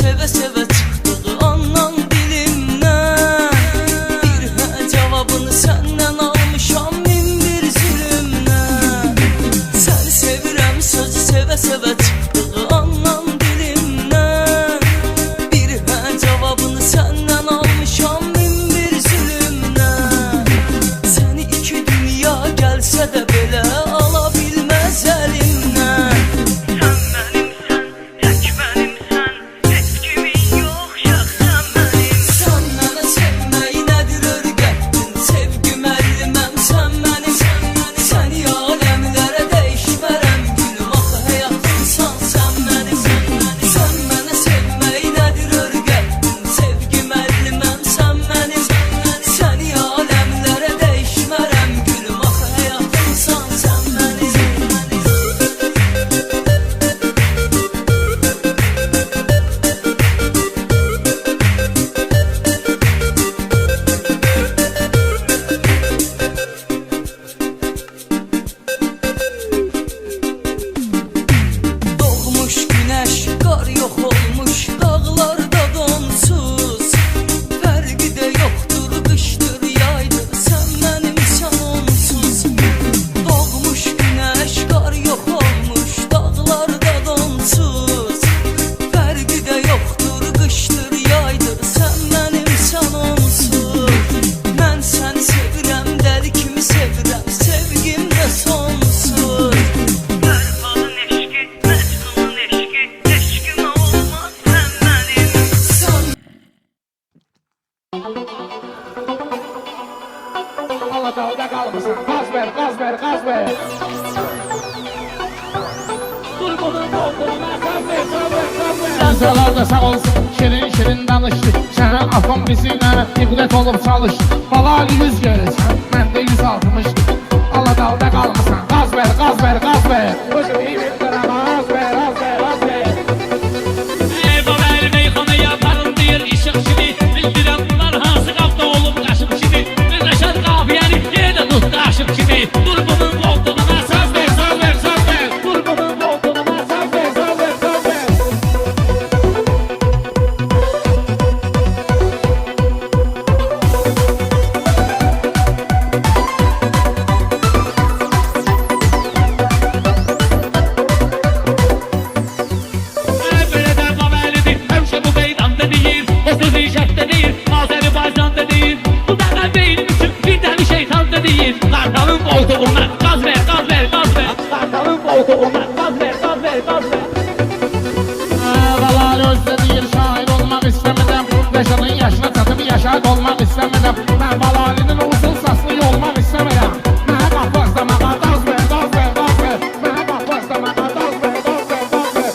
seve seve çıktığı andan dilimden. Bir hə cevabını senden almışam min bir zulümden. Seni sevirem sözü seve seve çıktığı andan dilimden. Bir hə cevabını senden almışam min bir zulümden. Seni iki dünya gelse de belə ala bilmez elimden. Kar yok olmuş dağlarda donsuz. Fərqi də yoxdur, qışdır, yaydır, sən mənimsən onsuz. Doğmuş günəş, kar yok olmuş dağlarda donsuz. Fərqi də yoxdur, qışdır, yaydır, sən mənimsən onsuz. Mən səni sevirəm, dəli kimi sevirəm, sevgim də sonsuz. Aladağ'da kalmasın. Gaz ver, gaz ver, gaz ver. Dur bunun olduğuna gaz ver, gaz ver, gaz ver. Dansalar da sağ olsun, şirin şirin danıştık. Senin afon bizimle ibret olup çalıştık. Balali 100 görürsen, ben de 160. Aladağ'da kalmasın. Gaz ver, gaz ver, gaz ver. Özüm iyi bir drama, gaz ver, gaz ver, gaz ver. Ey baba el meyxana yaparım deyir işıq kimi. Bildirəm bunlar hansı qapda olub qaşıq kimi. Reşat qafiyəni yenə tut qaşıq kimi. Dur bunun qoltuğuna söz ver, söz ver, söz ver. Dur bunun olduğuna söz ver, söz ver, söz ver. Belə də qavəlidir, həmişə bu meydanda deyir. O söz işəkdə deyir, Azərbaycanda deyir. Bu dəqiqə beynim üçün bir dəli şeytan da deyir. Qartalın qoltuğuna qaz ver, qaz ver, qaz ver. Kartalın koltuğuna gaz ver, gaz ver, gaz ver. Balali özde deyir, şair olmak istemedim. Beşanın yaşına çatıp yaşak olmak istemedim. Ben Balali'nin uzun saslı olmak istemedim. Mənə bax başlamağa gaz ver, gaz ver, gaz ver. Mənə bax başlamağa gaz ver, gaz ver, gaz ver.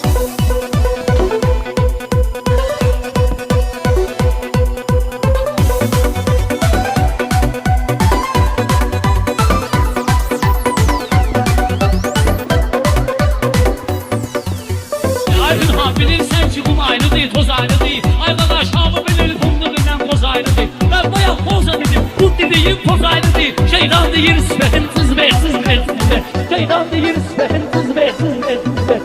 Aydın ha bilirsən ki qum ayrıdır, toz ayrıdır. Ay qadaş hamı bilir fındıqla qoz ayrıdır. Ben bayaq poza dedim, bu dediyim toz ayrıdır. Şeytan deyir sifətin sız ver, sız ver, sız ver. Şeytan deyir sifətin sız ver, sız ver, sız ver.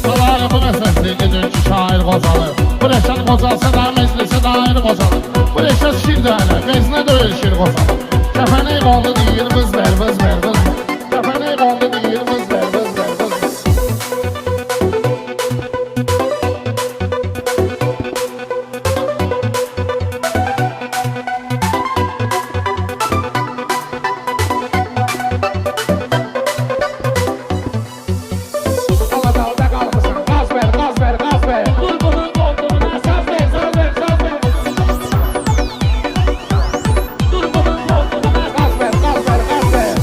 Balali bu ne seslidir ki şair qocalı. Bu leşen qocalsa da meclisi dair qocalı. Bu leşen şir dəyələ, qezine döyür şir qocalı. Kəfəni qondu deyir, vız ver, vız ver, vız ver. Kəfəni qondu deyir, vız ver, vız ver, vız ver. Aladağ'da kalmasın. Gaz ver, gaz ver, gaz ver. Dur bunun qoltuğuna Söz ver, söz ver, söz ver. dur bunun qoltuğuna Gaz ver, gaz ver, gaz ver.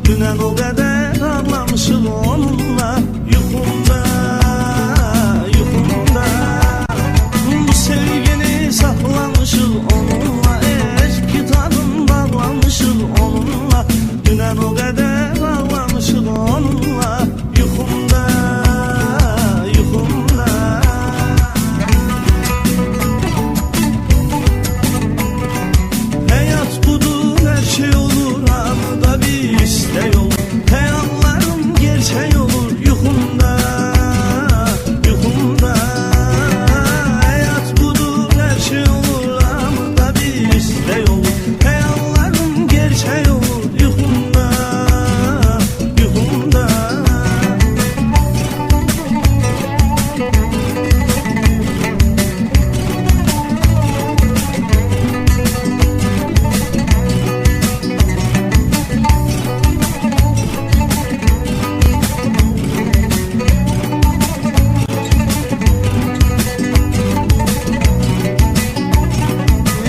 Dünən o qədər ağlamışıq onunla. Yuxumda, yuxumda bu sevgini saxlamışıq onunla. Eşq kitabını bağlamışıq onunla. Dünən o qədər ağlamışıq onunla. Yuxumda, yuxumda həyat budur, hər şey olur, hamıda bir istək olur. Xəyallarım gerçək olur yuxumda, yuxumda həyat budur, hər şey olur, hamıda bir istək olur. Xəyallarım gerçək olur yuxumda, yuxumda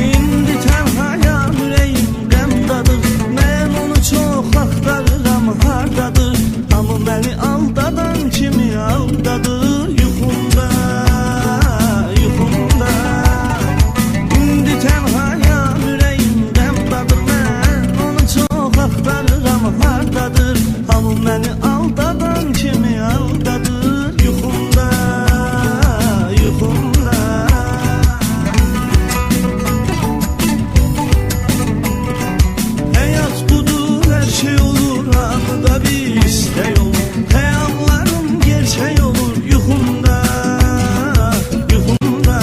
İndi tənhayam, ürəyim qəmdadır. Mən onu çox axtarıram, hardadır? Amma məni aldadan kimi aldadır yuxumda, yuxumda İndi tənhayam, ürəyim qəmdadır. Mən onu çox axtarıram, hardadır? Amma məni aldadan kimi aldadır yuxumda, yuxumda həyat budur, hər şey olur, hamıda bir istək olur. Xəyallarım gerçək olur yuxumda, yuxumda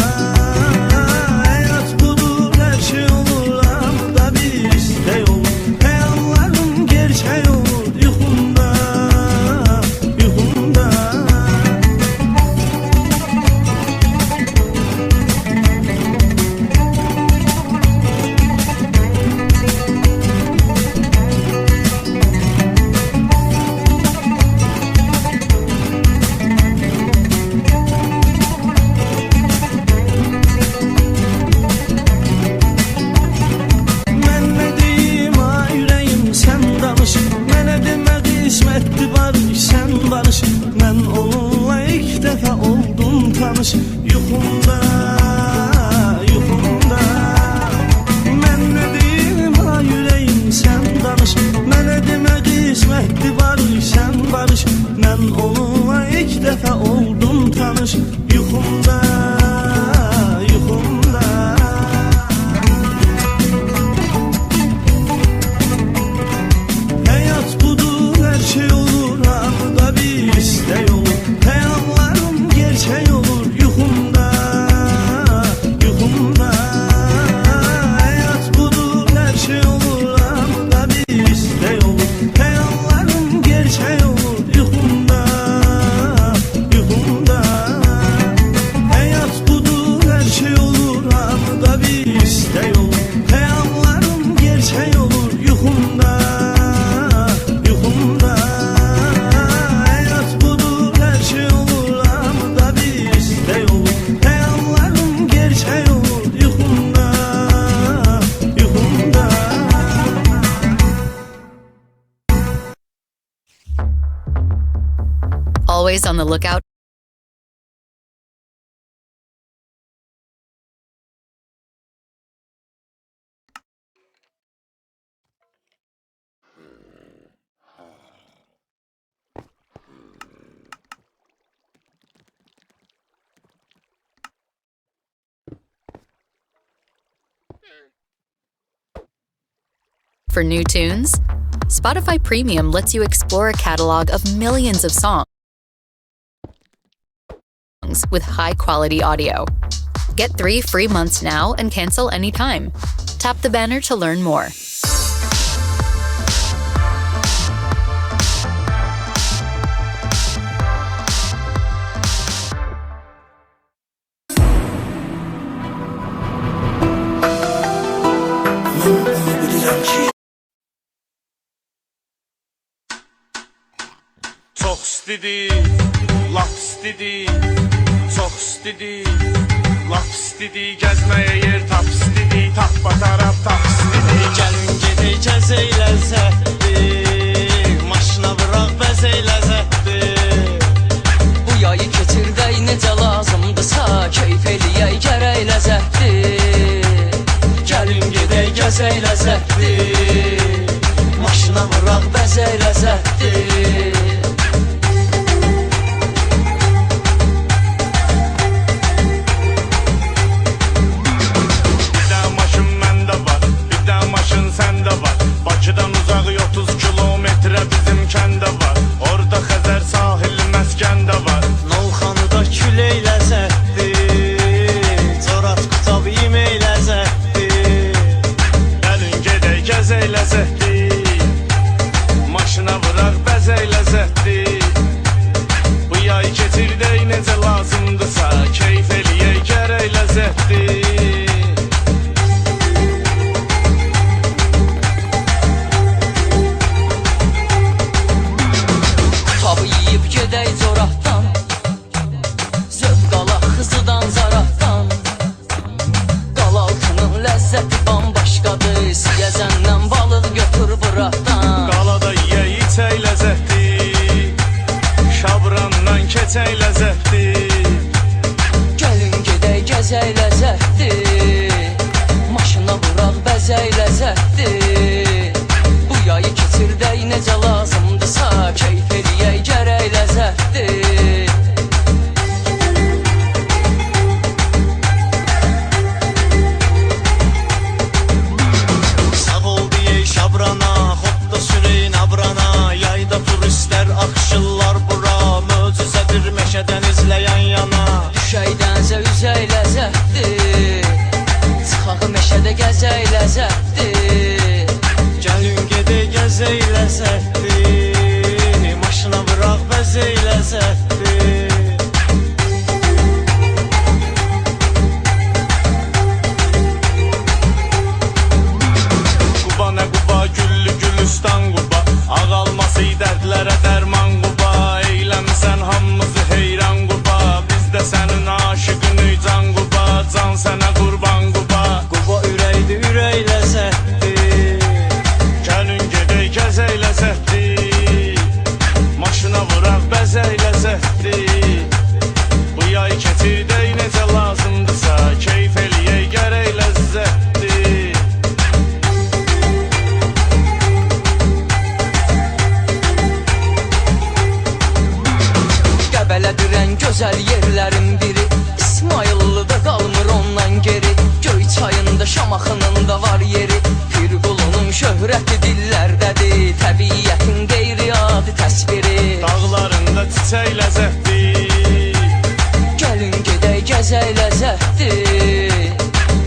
həyat budur, hər şey olur, hamıda bir istək olur. Xəyallarım gerçək olur yuxumda, yuxumda Mən nə deyim, ay ürəyim, sən danış. Mənə demə qismətli barış, sən barış. Mən onunla ilk dəfə oldum tanış yuxumda, yuxumda Mən nə deyim, ay ürəyim, sən danış. Mənə demə qismətli barış, sən barış. Mən onunla ilk dəfə oldum tanış yuxumda, yuxumda həyat budur, hər şey olur, hamıda bir istək olur. Xəyallarım gerçək olur yuxumda, yuxumda həyat budur, hər şey olur, hamıda bir istək olur. Xəyallarım gerçək olur yuxumda, yuxumda həyat budur, hər şey olur, hamıda bir istək olur. Xəyallarım gerçək olur yuxumda, yuxumda həyat budur, hər şey olur, hamıda bir istək olur. Xəyallarım gerçək olur yuxumda, yuxumda Always on the lookout. For new tunes, Spotify Premium lets you explore a catalog of millions of songs with high-quality audio. Get 3 free months now and cancel anytime. Tap the banner to learn more. Çox istidi, lap istidi, çox istidi, lap istidi, gəzməyə yer tap istidi, tap batarab tap istidi. Gəlin gedək kəz eylənsə, gəzək ləzzətdir. Bu yayı keçirdək necə lazımdırsa, keyf eləyək gərək ləzzətdir. Gəlin gedək gəzək ləzzətdir. Maşına vuraq bəzək ləzzətdir. Bir də maşın məndə var, bir də maşın səndə var. Bakıdan uzağı 30 kilometrə bizim kəndə var. Orada Xəzər sahili məskəndə var. Novxanıda külək ləzzətdir. Corat qutab yemək ləzzətdir. Gəlin gedək gəzək ləzzətdir. Maşına vuraq bəzək ləzzətdir. Bu yay keçirdək necə lazımdırsa, keyf eləyək gərək ləzzətdir. Tabı yiyib gedək coratdan, zövq alaq xızıdan zaratdan. Qalaltının ləzzəti bambaşqadır, siyəzəndən balıq götür bıratdan. Qalada yeyək içək ləzzətdir. Şabrandan keçək ləzzətdir. Gəlin gedək gəzək ləzzətdir. Maşına vuraq bəzək ləzzətdir. Bu yayı keçirdək necə lazımdırsa, keyf eləyək gərək ləzzətdir. Sağ ol deyək şabrana, xodda sürəyin abrana. Yayda turistlər axışırlar bura. Möcüzədir meşədən izləyən yana. Düşək dənizə üzək ləzzətdir. Çıxaq meşədə gəzək ləzzətdir. Gəlin gedək gəzək ləzzətdir. Maşına vuraq bəzək ləzzətdir. Quba nə Quba, güllü gülüstan Quba. Ağalması dərdlərə dərman Quba. Eyləmisən hamımızı heyran Quba. Biz də sənin aşıqın can Quba. Can sənə qurban Quba. Quba ürəkdir, ürək ləzzətdir. Gəlin gedək gəzək ləzzətdir. Maşına vuraq bəzək ləzzətdir. Bu yay keçirdək necə lazımdırsa, keyf eləyək gərək ləzzətdir. Qəbələdirən gözəl yerlərin biri, İsmayıllıda qalmır ondan geri. Göyçayında Şamaxının da var yeri. Pirqulunun şöhrəti dillərdədir, təbiyyətin qeyri-adi təsviri. Dağlarında çiçək ləzzətdir. Gəlin gedək gəzək ləzzətdir.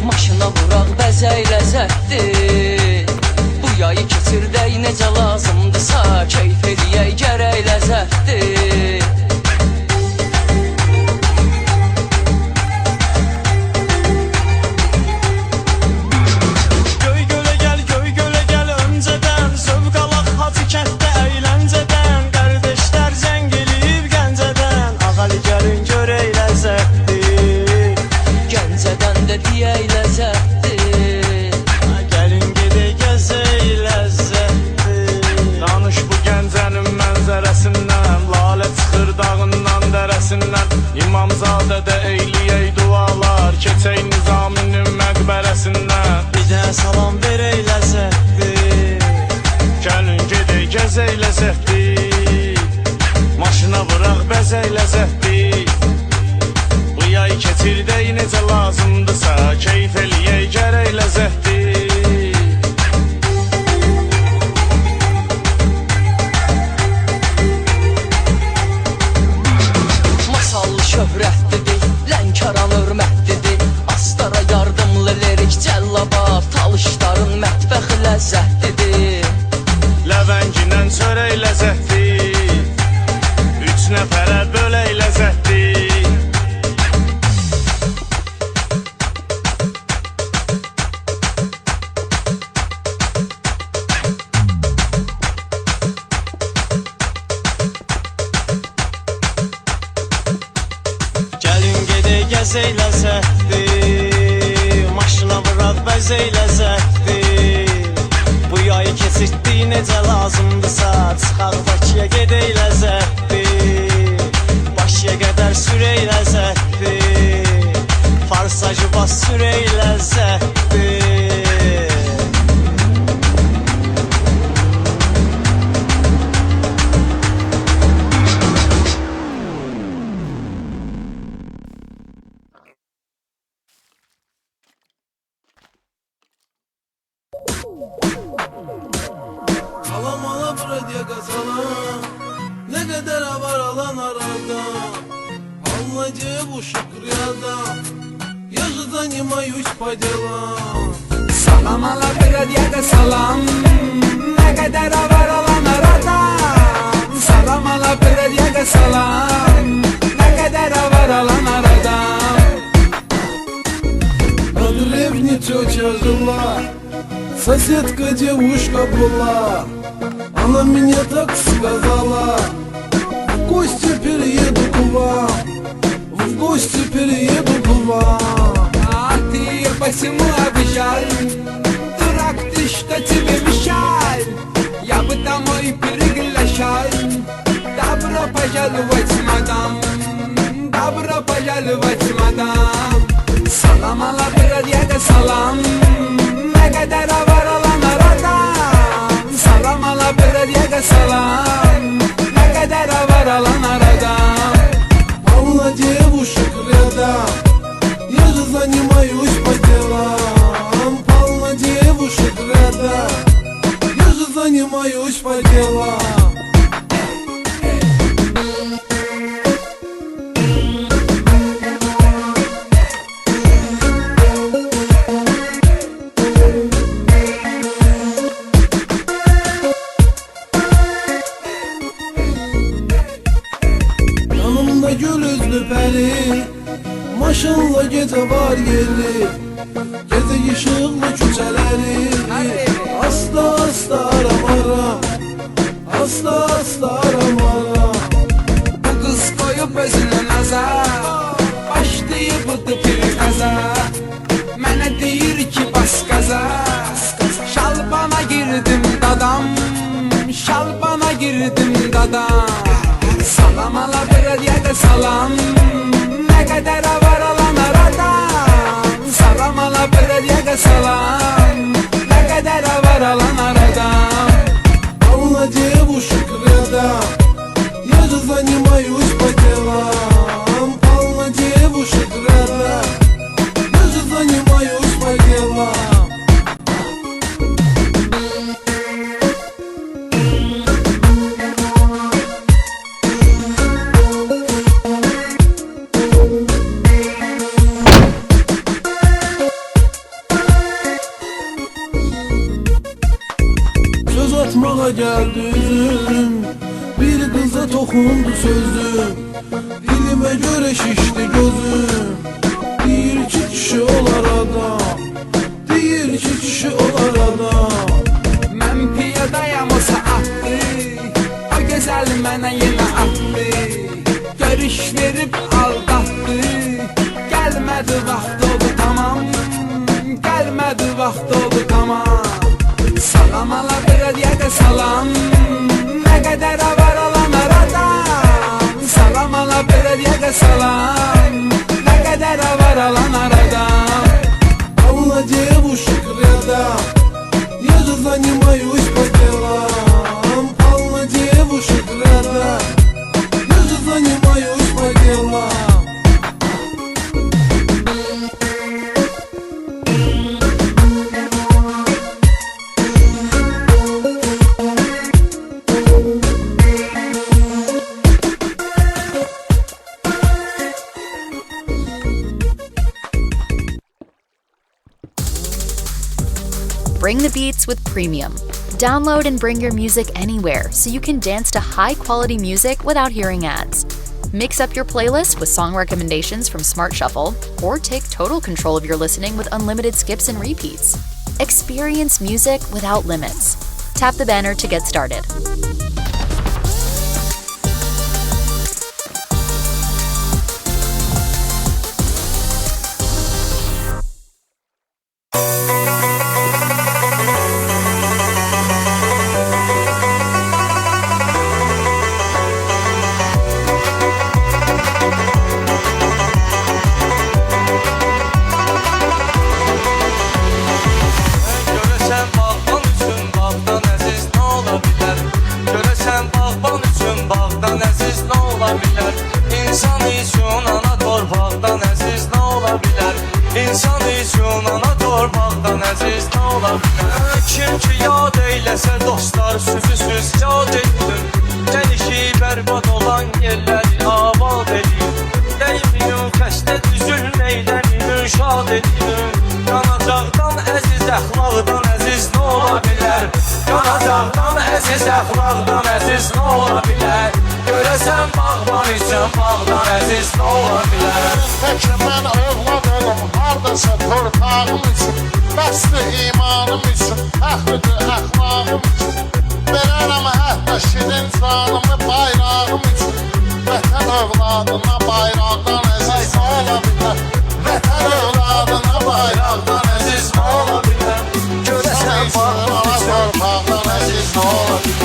Maşına vuraq bəzək ləzzətdir. Bu yayı keçirdək necə lazımdırsa, keyf eləyək gərək ləzzətdir. Göy gölə gəl öncədən. Zövq alaq Hacı kənddə əyləncədən. Qardeşlər zəng eləyib Gəncədən. Ağali gəlin görək ləzzətdir. Gəncədən də deyək ləzzətdir. Gəlin gedək gəzək ləzzətdir. Danış bu Gəncənin mənzərəsindən. Lalə çıxır dağından dərəsindən. İmamzadədə eyləyək dualar. Keçək Nizaminin məqbərəsindən. Bir də salam verək ləzzətdir. Gəlin gedək gəzək ləzzətdir. Maşına vuraq bəzək ləzzətdir. Bu yay keçirdək necə lazımdırsa, keyf eləyək gərək ləzzətdir. Masallı şöhrətlidir, Lənkəran hörmətlidir. Astara yardımlı lirik cəllabad, talışların mətbəxi ləzzətlidir. Ləvəngindən çörək ləzzətdir. 3 nəfərə bölək ləzzətdir. bəzək ləzzətdir. Maşına vuraq bəzək ləzzətdir. Bu yayı keç sirtdi necə lazımdısa. Çıxaq Bakıya gedək ləzzətli, Bakıya qədər sürək ləzzətli, Farsacı bas sürək ləzzətli. Salam ala bradyaga salam, ne kadar var alan arada. Алладе ушек рядом, я же занимаюсь по делам. Salam ala bradyaga salam, ne kadar var alan arada. Salam ala bradyaga salam, ne kadar var alan arada. На древней тетя жила, соседка девушка была. Она мне так сказала: в гости перееду к вам, в гости перееду к вам. А ты посему обещал, дурак ты, что тебе мешал. Я бы домой приглашал. Добро пожаловать, мадам, добро пожаловать, мадам. Salam ala bradyaga salam, ne kadar var alan arada. Salam ala bradyaga salam, ne kadar var alan arada. Полно девушек рядом, я же занимаюсь по делам. Полно девушек рядом, я же занимаюсь по делам. Yanımda gül üzlü peri, maşınla gece var yeri. Gece ışıklı küçeleri, asla asla aramaram, asla asla aramaram. Bu kız koyup özünə nazar, başlayıb bıdı bir qaza. Mənə deyir ki bas qaza, şalbana girdim dadam, şalbana girdim dadam. Salam ala bradyaga salam, ne kadar var alan arada. Salam ala bradyaga salam, ne kadar var alan arada. Полно девушек рядом, я же занимаюсь по делам. Полно девушек рядом, я же занимаюсь по делам. Söz atmağa geldi üzüm, bir kıza tokundu sözüm. Dilime göre şişti gözüm, deyir ki kişi olar adam, deyir ki kişi olar adam. Mən piyadayam o saatdı, o gözəl mənə yenə atdı. Görüş verib aldatdı, gəlmədi vaxt oldu tamam, gəlmədi vaxt oldu tamam. Salam ala bradyaga salam, ne kadar var alan arada. Salam ala bradyaga salam, ne kadar var alan arada. Полно девушек рядом, я же занимаюсь по делам. Полно девушек рядом, я же занимаюсь по делам. Bring the beats with Premium. Download and bring your music anywhere so you can dance to high-quality music without hearing ads. Mix up your playlist with song recommendations from Smart Shuffle, or take total control of your listening with unlimited skips and repeats. Experience music without limits. Tap the banner to get started. ola bilər Kim ki yad eyləsə dostlar sözsüz yad etdim Gəlişi bərbad olan yerləri abad edim Deyimiyim xəstə düzül neyləniyim şad edim Yanacaqdan əziz əxlaqdan əziz nə ola bilər Yanacaqdan əziz əxlaqdan əziz nə ola bilər Görəsən bağban üçün bağdan əziz nə ola bilər Peki mən övlad olum hardasa torpağım üçün Bəsli imanım üçün, əxlidir əxlaqım üçün Verərəm hətta şirin canımı bayrağım üçün Vətən övladına bayraqdan əziz nə ola bilər Vətən övladına bayraqdan əziz nə ola bilər Görəsən bağban üçün torpaqdan əziz nə ola bilər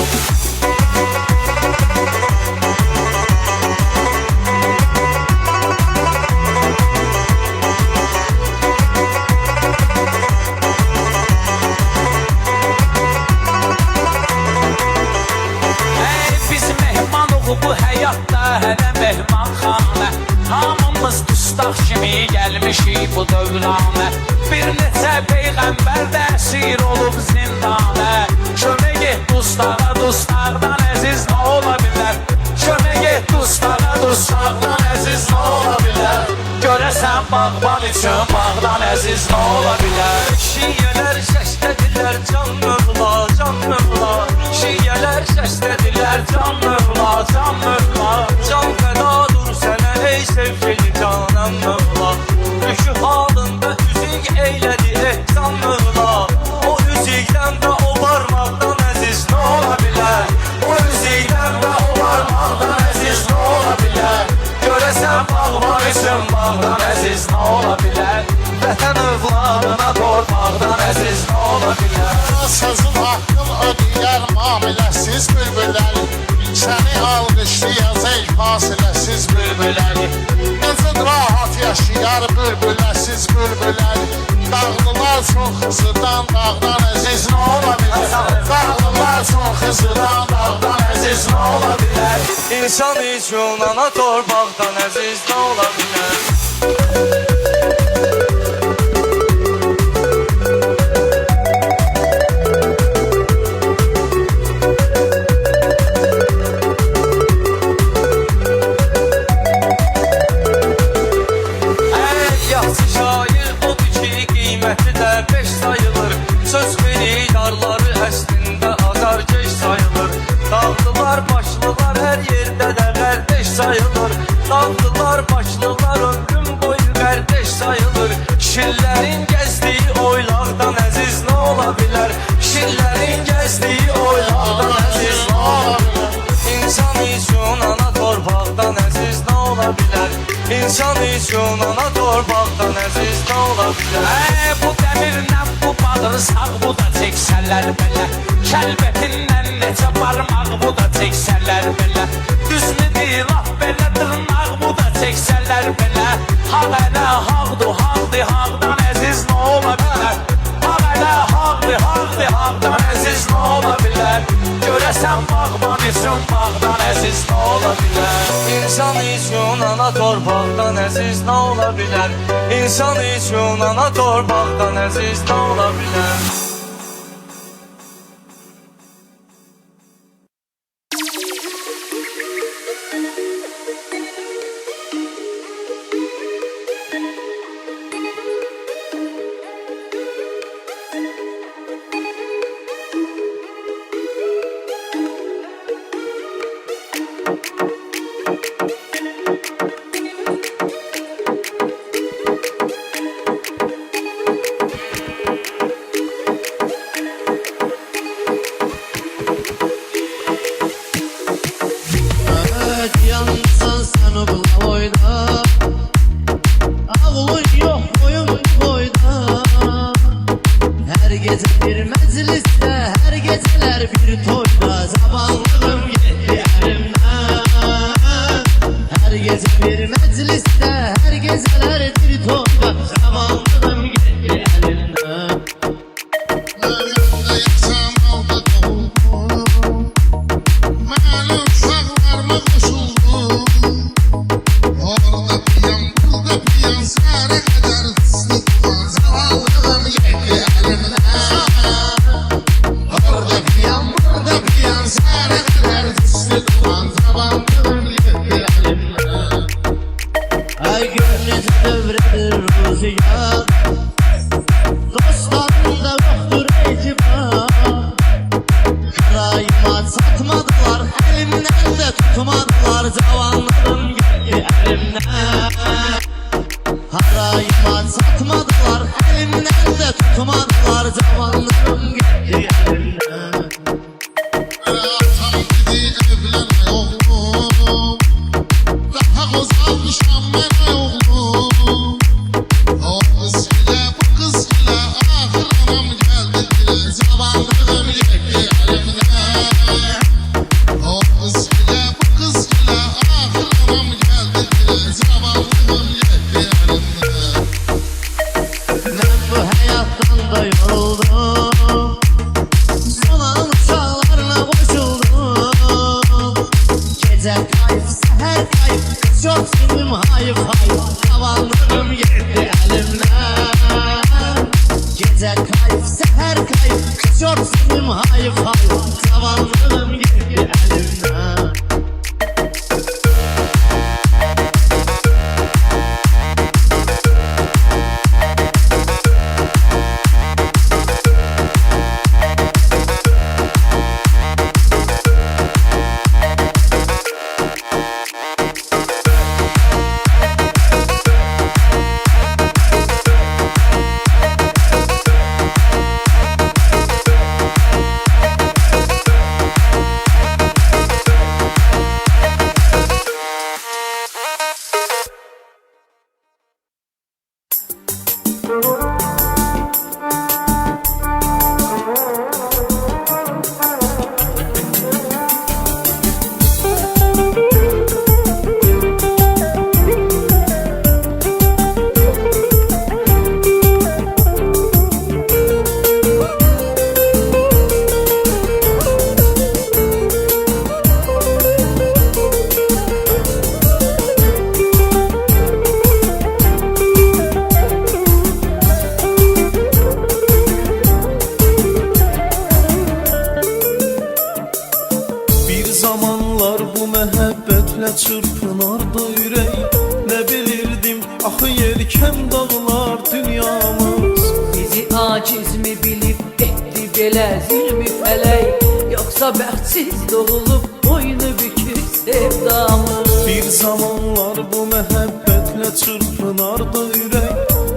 Bu həyatda hələ mehmanxanə Hamımız dustaq kimi gəlmişik bu dövranə Bir neçə peyğəmbər də əsir olub zindanə Kömək et dustağa, dustaqdan əziz nə ola bilər Kömək et dustağa, dustaqdan əziz nə ola bilər Görəsən bağban üçün bağdan əziz nə ola bilər Şiyələr səslədilər can mövla, can mövla Şiyələr səslədilər can mövla, can mövla Can fəda dur sənə ey sevgili canım mövla Rüşü halında üzük eylədi ehsan mövla O üzükdən və o barmaqdan əziz nə ola bilər O üzükdən və o barmaqdan əziz nə ola bilər Görəsən bağban üçün bağdan əziz nə ola bilər Vətən övladına torpaqdan əziz nə ola bilər Sözün haqqın ödəyər mamiləsiz bülbülləri Səni alqışlayacaq fasiləsiz bülbülləri Necə rahat yaşayar bülbüləsiz bülbülləri Dağlılar çox xızıdan dağdan əziz nə ola bilər Dağlılar çox xızıdan dağdan əziz nə ola bilər İnsan üçün ana torpaqdan əziz nə ola bilər Söz xiridarları əslində azarkeş sayılır Dağlılar, başlılar hər yerdə də qardeş sayılır Dağlılar, başlılar ömrüm boyu qardeş sayılır Şirlərin gəzdiyi oylaqdan əziz nə ola bilər Şirlərin gəzdiyi oylaqdan əziz nə ola bilər İnsan üçün ana torpaqdan əziz nə ola bilər İnsan üçün ana torpaqdan əziz nə ola bilər Bu dəmirlə bu balığı sağ bu da çəksələr belə Kəlbətindən necə barmaq bu da çəksələr belə Düzmü deyil laf belə dırnaq bu da çəksələr belə Haq ələ haqdır, haqdır, haqdan əziz nə ola bilər Haq ələ haqdır, haqdır, haqdan əziz nə ola bilər Görəsən bağban üçün bağdan əziz nə ola bilər İnsan üçün ana torpaqdan əziz nə ola bilər İnsan üçün ana torpaqdan əziz nə ola bilər Yansan sen o boyda Ağlın yok boyun boyda Her gece bir mecliste Her geceler bir toyda Zamanlığım gitti elimden Her gece bir mecliste Her geceler bir toyda Zamanlığım gitti elimden Sarı kadar sıkma zavalım yetti elimden da yoktur itibar. Karayıma satmadılar, elimden de tutmadılar. Cavanlarım gitti elimden. Karayıma satmadılar, elimden de tutmadılar. Cavanlarım gitti elimden. Atam dedi evlenme oğlum, daha kozalmışam ben oğlum. O kız bile bu kız bile ahır anam geldi bile. Cavanlığım gitti elimden. O kız bile bu kız bile ahır anam geldi bile. Cavanlığım gitti elimden. Ben bu hayattan da yoruldum, Sonanın uşaklarına koşuldum. Gece kayıp, seher kayıp, çok sindim hayıp hayıp. Cavanlığım gitti elimden. Gece kayıp, seher kayıp, çok sindim hayıp hayıp. Cavanlığım gitti elimden. Bir zamanlar bu məhəbbətle çırpınardı ürək. Ne bilirdim axı yelkən dağlar dünyamız. Bizi aciz mi bilip etti belə zilmi fələk, yoksa bəxtsiz doğulup boynu bükük sevdamız. Bir zamanlar bu məhəbbətle çırpınardı ürək.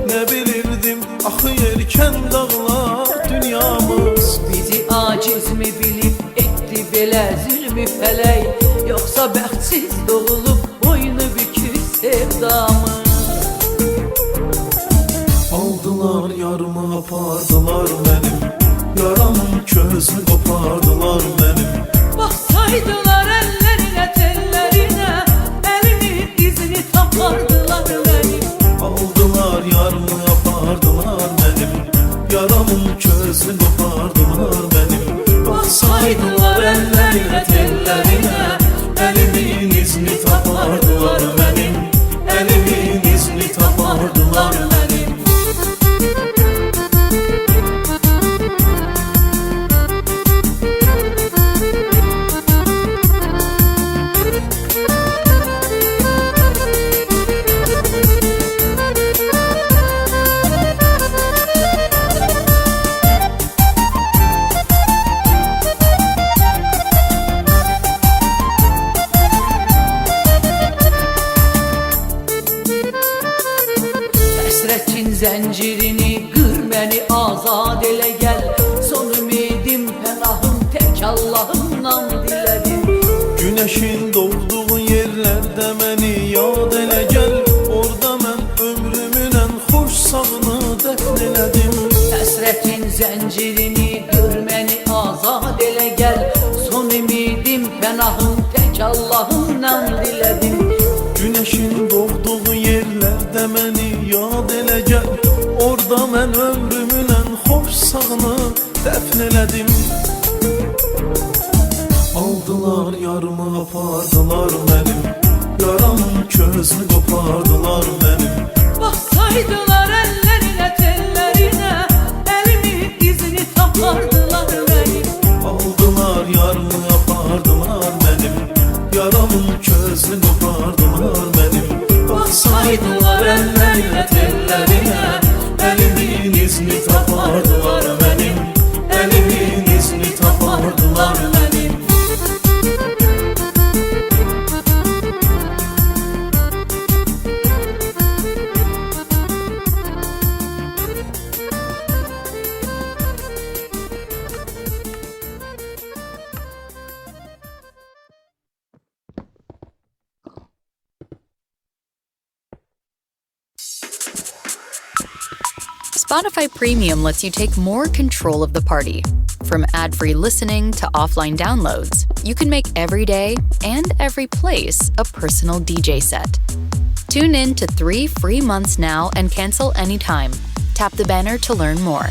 Ne bilirdim axı yelkən dağlar dünyamız. Bizi aciz mi bilip etti belə zilmi fələk, yoksa bəxtsiz doğulup boynu bükük sevdamız. Aldılar yarımı apardılar benim, yaramın közünü kopardılar benim. Baxsaydılar əllərinə tellərinə, əlimin izini tapardılar mənim. Aldılar yarımı apardılar benim, yaramın közünü kopardılar benim. Baxsaydılar əllərinə tellərinə, əlimin izini tapardılar benim. Əlimin izini tapardılar benim. Həsrətin zəncirini qır məni azad elə gəl. Son ümidim pənahım tək Allahımdan dilədim. Güneşin doğduğu yerlerde beni yad elə gəl. Orada mən ömrümün ən xoş sağını dəfn elədim. Həsrətin zəncirini qır məni azad elə gəl. Son ümidim pənahım tək Allahımdan dilədim. Güneşin doğduğu yerlerde beni yad elə gəl. Orada mən ömrümün ən xoş sağını dəfn elədim. Aldılar yarımı apardılar benim, yaramın közünü kopardılar benim. Baxsaydılar əllərinə tellərinə, əlimin izini tapardılar mənim. Aldılar yarımı apardılar benim, yaramın közünü kopardılar benim. Baxsaydılar əllərinə tellərinə, əlimin izini tapardılar benim. Spotify Premium lets you take more control of the party. From ad-free listening to offline downloads, you can make every day and every place a personal DJ set. Tune in to 3 free months now and cancel anytime. Tap the banner to learn more.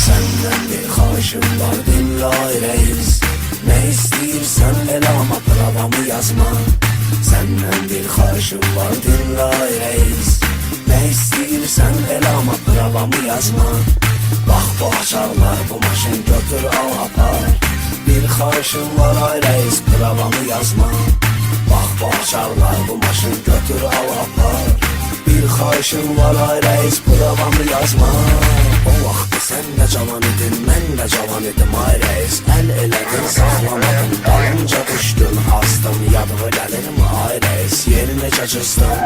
Senden bir xahişim var, dinlə reis. Ne istəyirsən elə ama pravamı yazma. Senden bir xahişim var, dinlə reis. Ne istəyirsən elə ama pravamı yazma. Bax bu açarlar, bu maşın götür al apar. Bir xahişim var ay reis, pravamı yazma. Bax bu açarlar, bu maşın götür al apar. Bir xahişim var ay reis, pravamı yazma. O vaxtı sən də cavan idin, mən də cavan idim ay reis. Əl elədin, saxlamadın, dalınca düşdün, astım. Yadıma gəlirmi ay reis, yeri necə cızdın.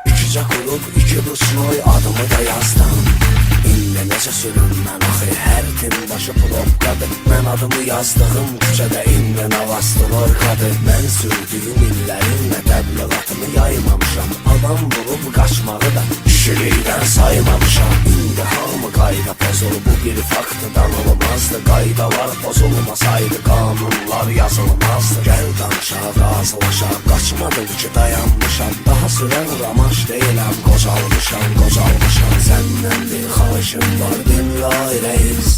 İkicə qulub, iki buçloy adımı da yazdım. İlle necə sürünmən axı, hər tim başı probkadır. Mən adımı yazdığım küçədə indi navastılır qadır. Mən sürdüyüm illərinlə təbliğatımı yaymamışam. Adam vurub qaçmağı da kişilikdən saymamışam. İndi hamı qayda pozulur, bu bir faktdan olmazdı. Qaydalar pozulmasaydı, qanunlar yazılmazdı. Gəl danışaq, razılaşaq, qaçmadım ki dayanmışam. Daha sürən ramaş deyiləm, qocalmışam. Səndən bir xahişim var, dinlə reis.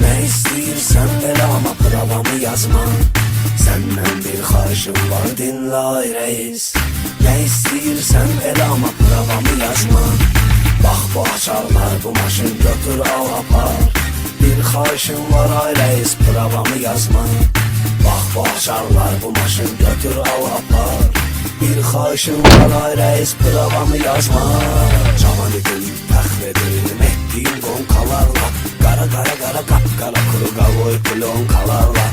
Ne istəyirsən elə ama pravamı yazma. Səndən bir xahişim var, dinlə reis. Ne istəyirsən elə ama pravamı yazma. Bax bu açarlar, bu maşın götür al apar. Bir xahişim var ay reis, pravamı yazma. Bax bu açarlar, bu maşın götür al apar. Bir xahişim var ay reis, pravamı yazma. Cavan idim, fəxr edirdim etdiyim qonqalarla. Qara qapqara kuru qavoy plonkalarla.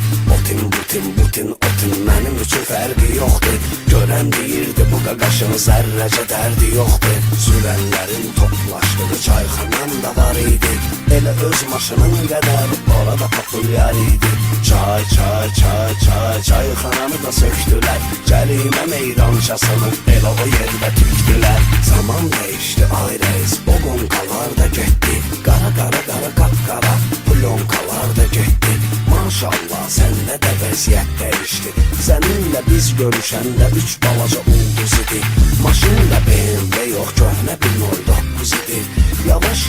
Butin otin mənim üçün fərqi yoxdur. Görən deyirdi bu qaqaşın zərrəcə dərdi yoxdur. Sürənlərin toplaşdığı çayxanam da var idi. Elə öz maşının qədər orada populyar idi. Çayxanamı da söktülər. Cərimə meydançasını elə o yerdə tükdülər. Zaman dəyişdi ay reis, o qonqalar da getdi. Qara qapqara plonkalar da getdi. Maşallah səndə də vəziyyət dəyişdi. Səninlə biz görüşəndə 3 balaca ulduz idi. Maşınla BMW yox, köhnə 109 idi. Yavaş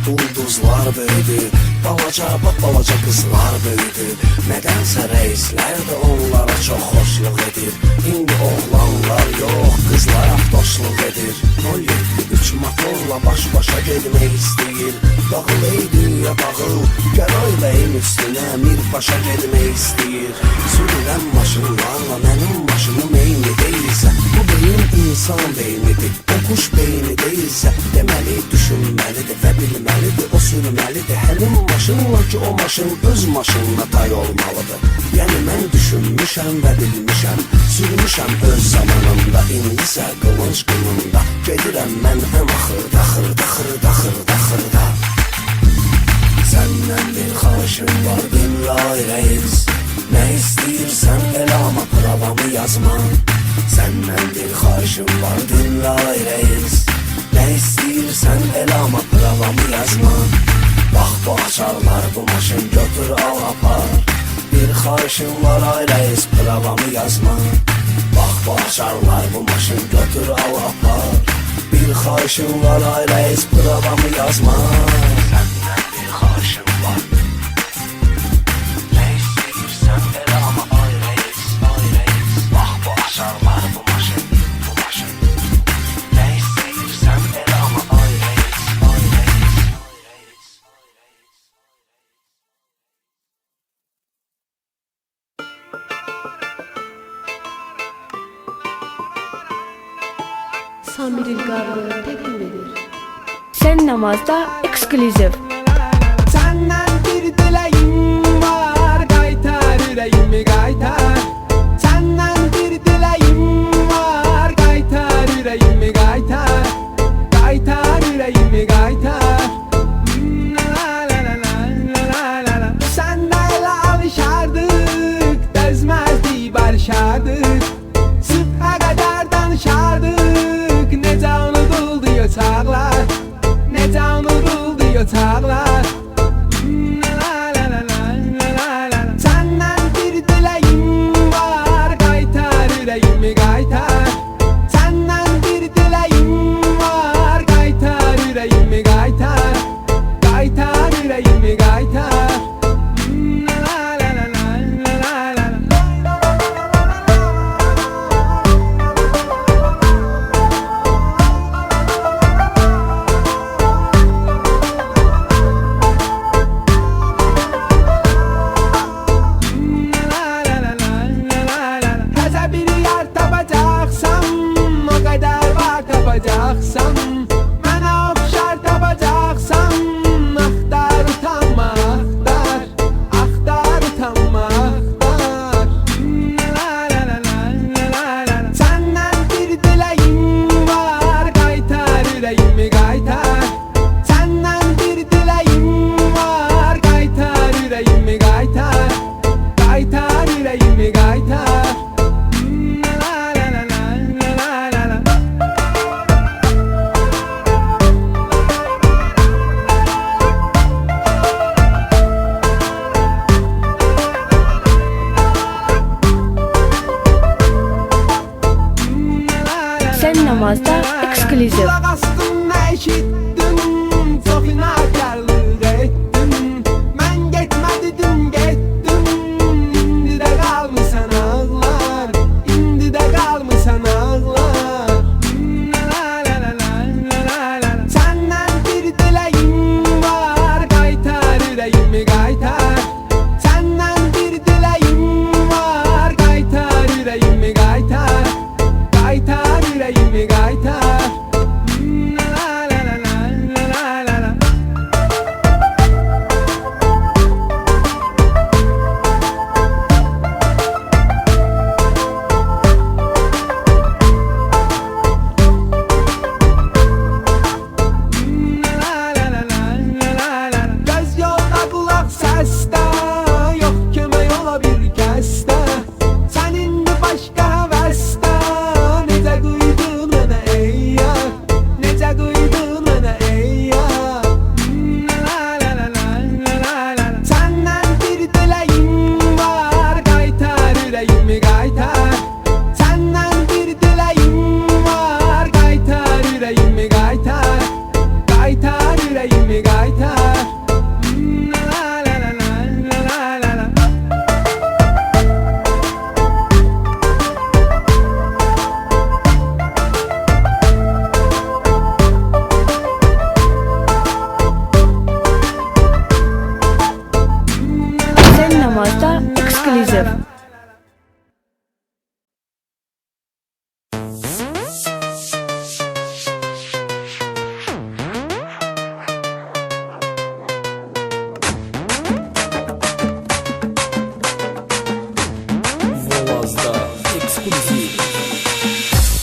ulduzlar böyüdü. Balaca qızlar böyüdü. Nədənsə reislər də onlara çox xoşluq edir. İndi oğlanlar yox, qızlar avtoşluq edir. 073 motorla baş-başa gedmək istəyir. Dağıl ey dünya dağıl, Gəray bəyin üstünə Mirbaşa gedmək istəyir. Sürülən maşınlarla mənim maşınım eyni deyilsə, bu beyin insan beynidir, o kuş beyni deyilsə, deməli düşünməlidir və bilməlidir, o sürməlidir. Həmin maşınla ki o maşın öz maşınına tay olmalıdır. Yəni mən düşünmüşəm və bilmişəm, sürmüşəm öz zamanımda. İndisə qılınc qılında gedirəm mən ən axırda. Səndən bir xahişim var, dinlə reis. Ne istəyirsən elə ama pravamı yazma. Səndən bir xahişim var, dinlə reis. Ne istəyirsən elə ama pravamı yazma. Bax bu açarlar, bu maşın götür al apar. Bir xahişim var ay reis, pravamı yazma. Bax bu açarlar, bu maşın götür al apar. Bir xahişim var ay reis, pravamı yazma. Səndən bir xahişim var. Ne istəyirsən elə ama ay reis. Bax bu açarlar, bu maşın. Ne istəyirsən elə ama ay reis. Samir'in Garlı təqdim edir. Sən namazda ekskluziv. Senden bir dileğim var, qaytar ürəyimi qaytar. Senden bir dileğim var, qaytar ürəyimi qaytar. qaytar Sənlə elə alışardıq Dəzməzdik, barışardıq Sübhə qədər danışardıq Necə unuduldu o çağlar Necə unuduldu o çağlar Səndən bir diləyim var Qaytar ürəyimi qaytar Səndən bir diləyim var Qaytar ürəyimi qaytar Qaytar ürəyimi qaytar Təzə bir yer tapacaqsam O qədər var tapacaqsam Mənə oxşar tapacaqsam Axtar utanma axtar Axtar utanma axtar Səndən bir diləyim var Qaytar ürəyimi qaytar Səndən bir diləyim var Qaytar ürəyimi qaytar Qaytar ürəyimi qaytar Sen namazda ekskluziv. Kulaq astım, nə eşitdim Çox inatkarlıq etdim Mən getmə dedim, getdim İndi də qalmısan ağlar İndi də qalmısan ağlar Səndən bir diləyim var Qaytar ürəyimi qaytar Səndən bir diləyim var Qaytar ürəyimi qaytar Qaytar ürəyimi qaytar Göz yolda qulaq səsdə Yox kömək ola bir kəsdə Sən indi başqa həvəsdə Necə qıydın mənə ey yar Necə qıydın mənə ey yar Səndən bir diləyim var Qaytar ürəyimi qaytar Səndən bir diləyim var Qaytar ürəyimi qaytar Qaytar ürəyimi qaytar Sen namazda ekskluziv. Volazda ekskluziv.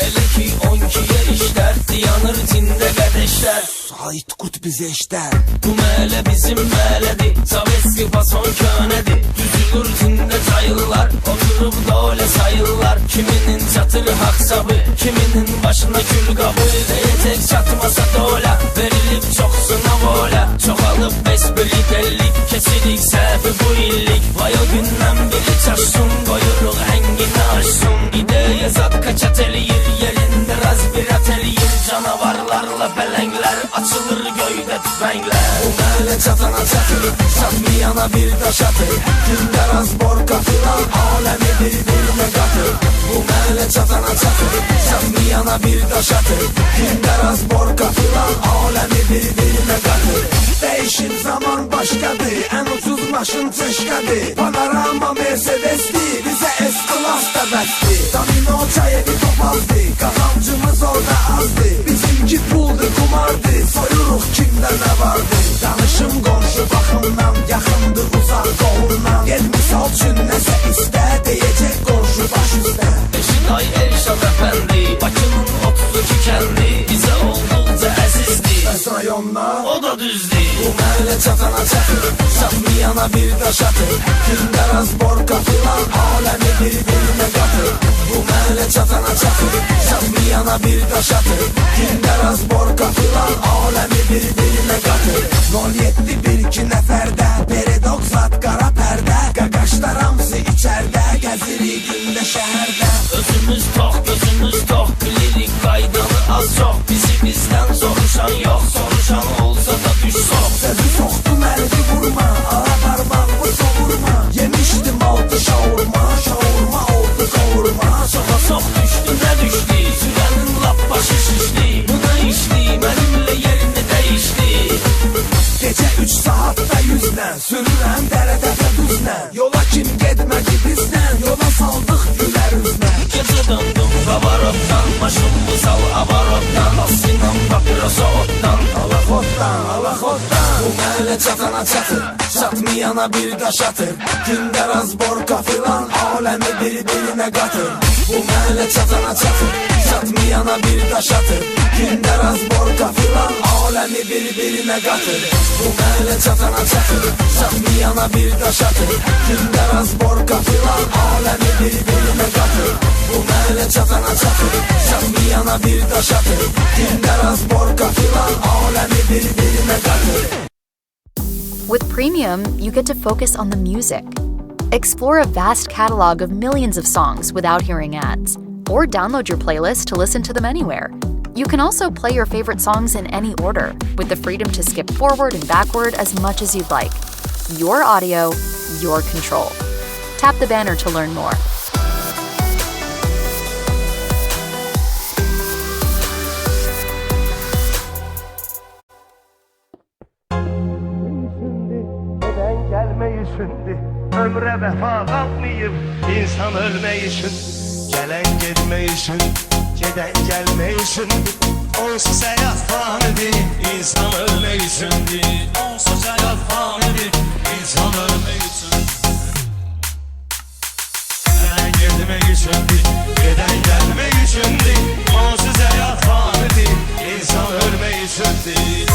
Elə ki 12'ye işler Dayanır cində qədəşlər Sait qut bizə işlər Bu mələ bizim mələdir Sovetski fason könədir Düzülür cində cayırlar Oturub da öyle sayırlar Kiminin çatır haqsabı Kiminin başına gül qabı Deyəcək çatmasa dola Verilib çoxsuna vola Çoxalıb besbirlik ellik Kesirik səhvi bu illik Vay o gündən biri çaşsın Qoyuruq həngini aşsın İdeya zat kaçat eləyir Yerində razbirat eləyir Canavarlarla bələnglər Açılır göydə tüfənglər Bu mələ çatana çatır Satmayana bir daş atır Gündə razbor qatıran Aləmi bir-birinə qatır Bu mələ çatana çatır Satmayana bir daş atır Gündə razbor qatıran Aləmi bir-birinə qatır Değişir zaman başqadır Ən ucuz maşın çeşqədir Panorama Mercedes'dir Bizə S-Class da bəsdir Domino çayedi topazdı Qazancımız orada azdı Bizimki puldur, kumardı Soyuruq kimdə nə vardı Danışım qonşu baxımdan Yaxındır uzaq qolundan Gel misal üçün nəsə istə Deyəcək qonşu baş üstə Eşiday Elşad əfəndi Bakının 32 kəndi Bizə olduqca əzizdir Bəs rayonlar O o da düz değil. Bu məhəllə çatana çatır, çatmayana bir daş atır. Gündə raz borka filan, aləmi bir-birinə qatır. Bu məhəllə çatana çatır, çatmayana bir daş atır. Gündə raz borka filan, aləmi bir-birinə qatır. 07-1-2 nəfərdə, Peridox zat qara pərdə. Qaqaşlar hamısı içərdə, gəzirik gündə şəhərdə. Özümüz tox, gözümüz tox, bilirik qaydanı az çox. Bizi bizdən soruşan yox, soruşan olsa da düş sox. Sözü soxdum əlini vurma, ara parmağımı sovurma. Yemişdim altı şaurma, şaurma oldu kavurma. Soxa sox düşdü nə düşdü, sürənin lap başı şişdi. Buna işdi, mənimlə yerini dəyişdi. Gecə 3 saatda 100-lə, sürürəm dərə-dəfə düzlə. Yola kim getmədi bizlə, yola saldıq gülər üzlə. Gecə döndüm qabarotdan, maşınımı sal abarotdan. Asinam papirosa otdan, alaxotdan, alaxotdan. Bu məhəllə çatana çatır, çatmayana bir daş atır. Gündə raz borka filan, aləmi bir-birinə qatır. Bu məhəllə çatana çatır, çatmayana bir daş atır. Gündə raz borka filan, aləmi bir-birinə qatır. Bu məhəllə çatana çatır, çatmayana bir daş atır. Gündə raz borka filan, aləmi bir-birinə qatır. Bu məhəllə çatana çatır, çatmayana bir daş atır. Gündə raz borka filan, aləmi bir-birinə qatır. With Premium, you get to focus on the music. Explore a vast catalog of millions of songs without hearing ads, or download your playlist to listen to them anywhere. You can also play your favorite songs in any order, with the freedom to skip forward and backward as much as you'd like. Your audio, your control. Tap the banner to learn more. Ömre vefa kalmayıp insan ölmeyişin. Gelen gitmeyişin, giden gelmeyişin. Onsuz hayat fanidir, insan ölmeyişindir. Onsuz hayat fanidir, insan ölmeyişin. Gelen gitmeyişindir, giden gelmeyişindir. Onsuz hayat fanidir, insan ölmeyişindir.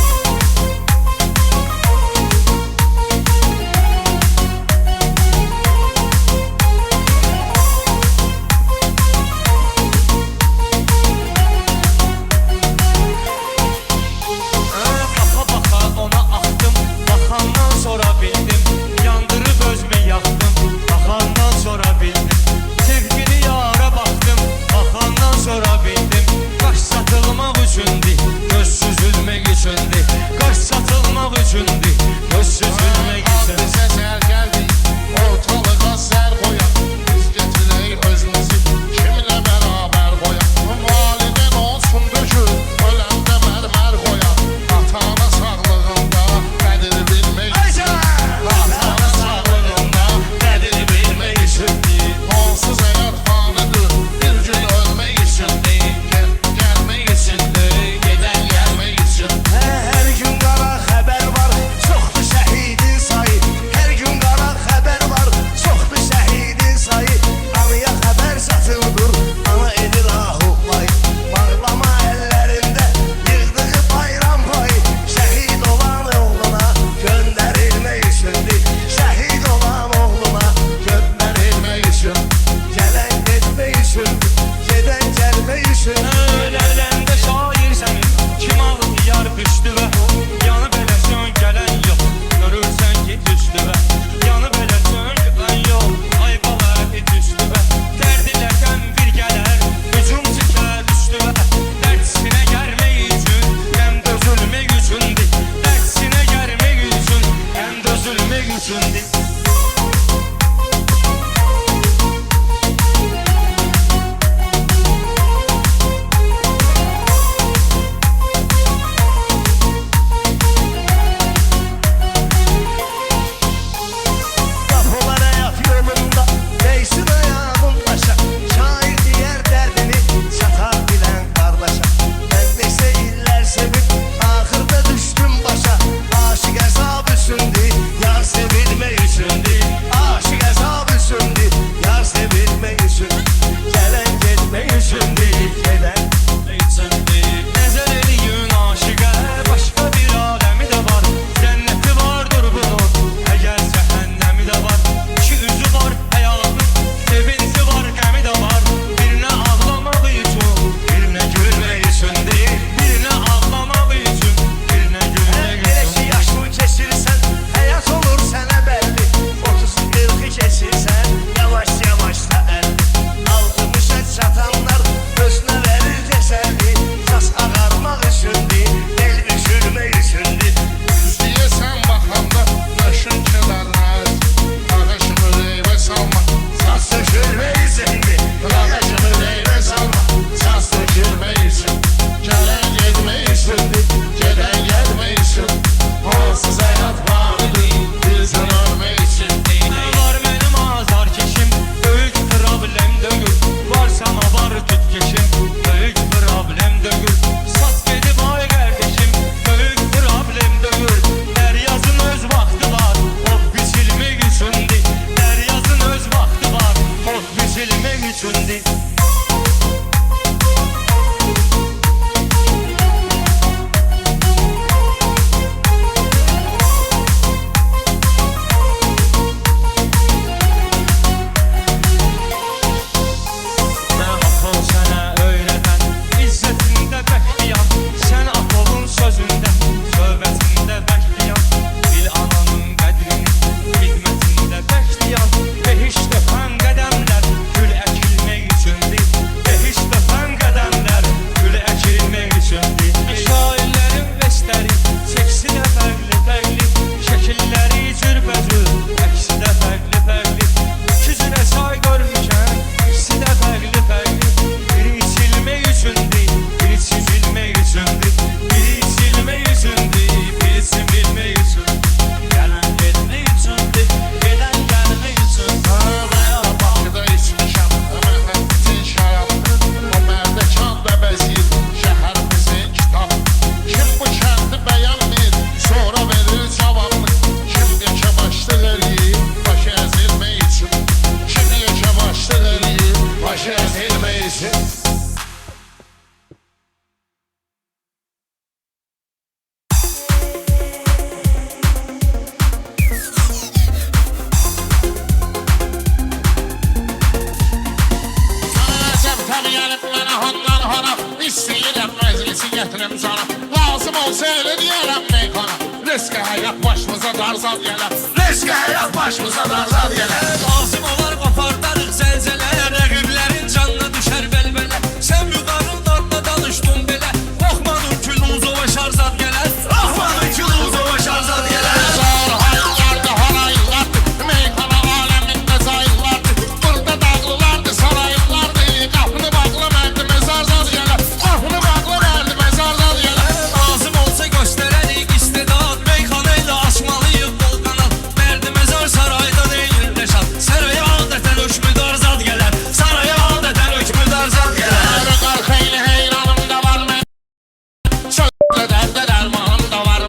benim canım. Lazım olsa elə deyərəm meykana. Riskə həyat başımıza darzad gələr. Riskə həyat başımıza darzad gələr. Lazım olar qopardarıq zəlzələ. Rəqiblərin canına düşər bəlbələ. Sən yuqarılarla danışdın belə. Baxmadın ki Luzova şarzad gələr. Baxmadın ki Luzova şarzad gələr. Zor hayırlardı, haraylardı. Meykana aləmində zayırlardı. Burada dağlılardı, saraylardı. Qapını bağlı məndi mezar-zad gələr. Qapını bağlı məndi mezar-zad gələr. Lazım olsa göstərərik istedad. Meyxana ilə açmalıyıq bol qanal. Mərdi mezar sarayda deyil Rəşad. Saraya adətən hökmüdar zad gələr. Saraya adətən hökmüdar zad gələr. Qarı xeyli heyranım da var mən. Sözlə dərdə dərmanım da var.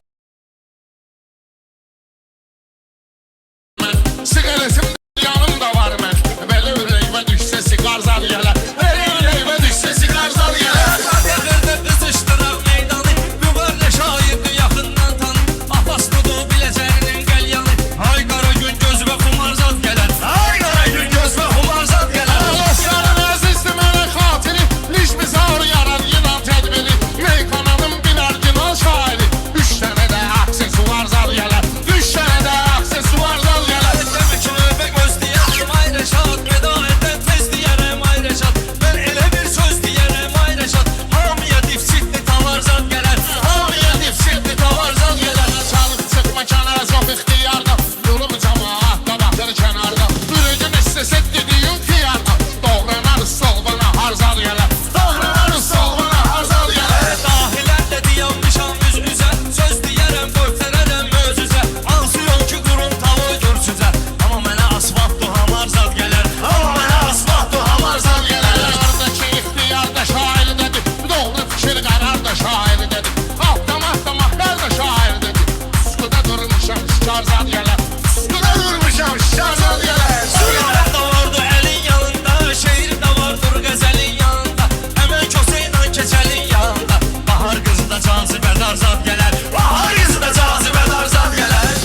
Siqaretim yanım da var mən. Belə ürəyimə düşsə siqar zad gələr. Belə ürəyimə düşsə siqar zad gələr. Yaxırda qızışdıraq meydanı. Mübarlə şahidi yaxından tanı. Apaslıdı biləcərinin qəlyanı. Ay qara gün göz və xumar zad gələr. Ay qara gün göz və xumar zad gələr. Dostlarım əzizdir mənə xatiri. Licmizar yarar inan tədbiri. Meyxananın binərginal şairi. 3 dənə də aksesuar zad gələr. 3 dənə də aksesuar zad gələr. Demək ki növbə gözləyərəm ay Rəşad. Veda edən tez deyərəm ay Rəşad. Mən elə bir söz deyərəm ay Rəşad. Hamıya dipsitli tavar zad gələr. Hamıya dipsitli tavar zad gələr. Çalıb çıxma kənara çox ixtiyarda. Yolum cəmaat da baxır kənarda. Ürəyim istəsə dediyim xiyarda. Doğranarız sol bana har zad gələr. Doğranarız sol bana har zad gələr. Dahilərlə dayanmışam üz-üzə. Söz deyərəm göstərərəm möcüzə. Hansı yol ki qurum tavı görsüzə. Amma mənə asfaltdu hamar zad gələr. Amma mənə asfaltdu hamar zad gələr. Qərardakı ixtiyar da şair dedi. Doğru fikir qərar da şair dedi. Avtomat da mahlər da şair dedi. Puskuda durmuşam şikar zad gələr. Puskuda durmuşam şikar zad gələr. Şiirlər də vardı əlin yanında. Şeir də vardır qəzəlin yanında. Həmən kösəylə keçəlin yanında. Bahar qızı da cazibədar zad gələr. Bahar qızı da cazibədar zad gələr.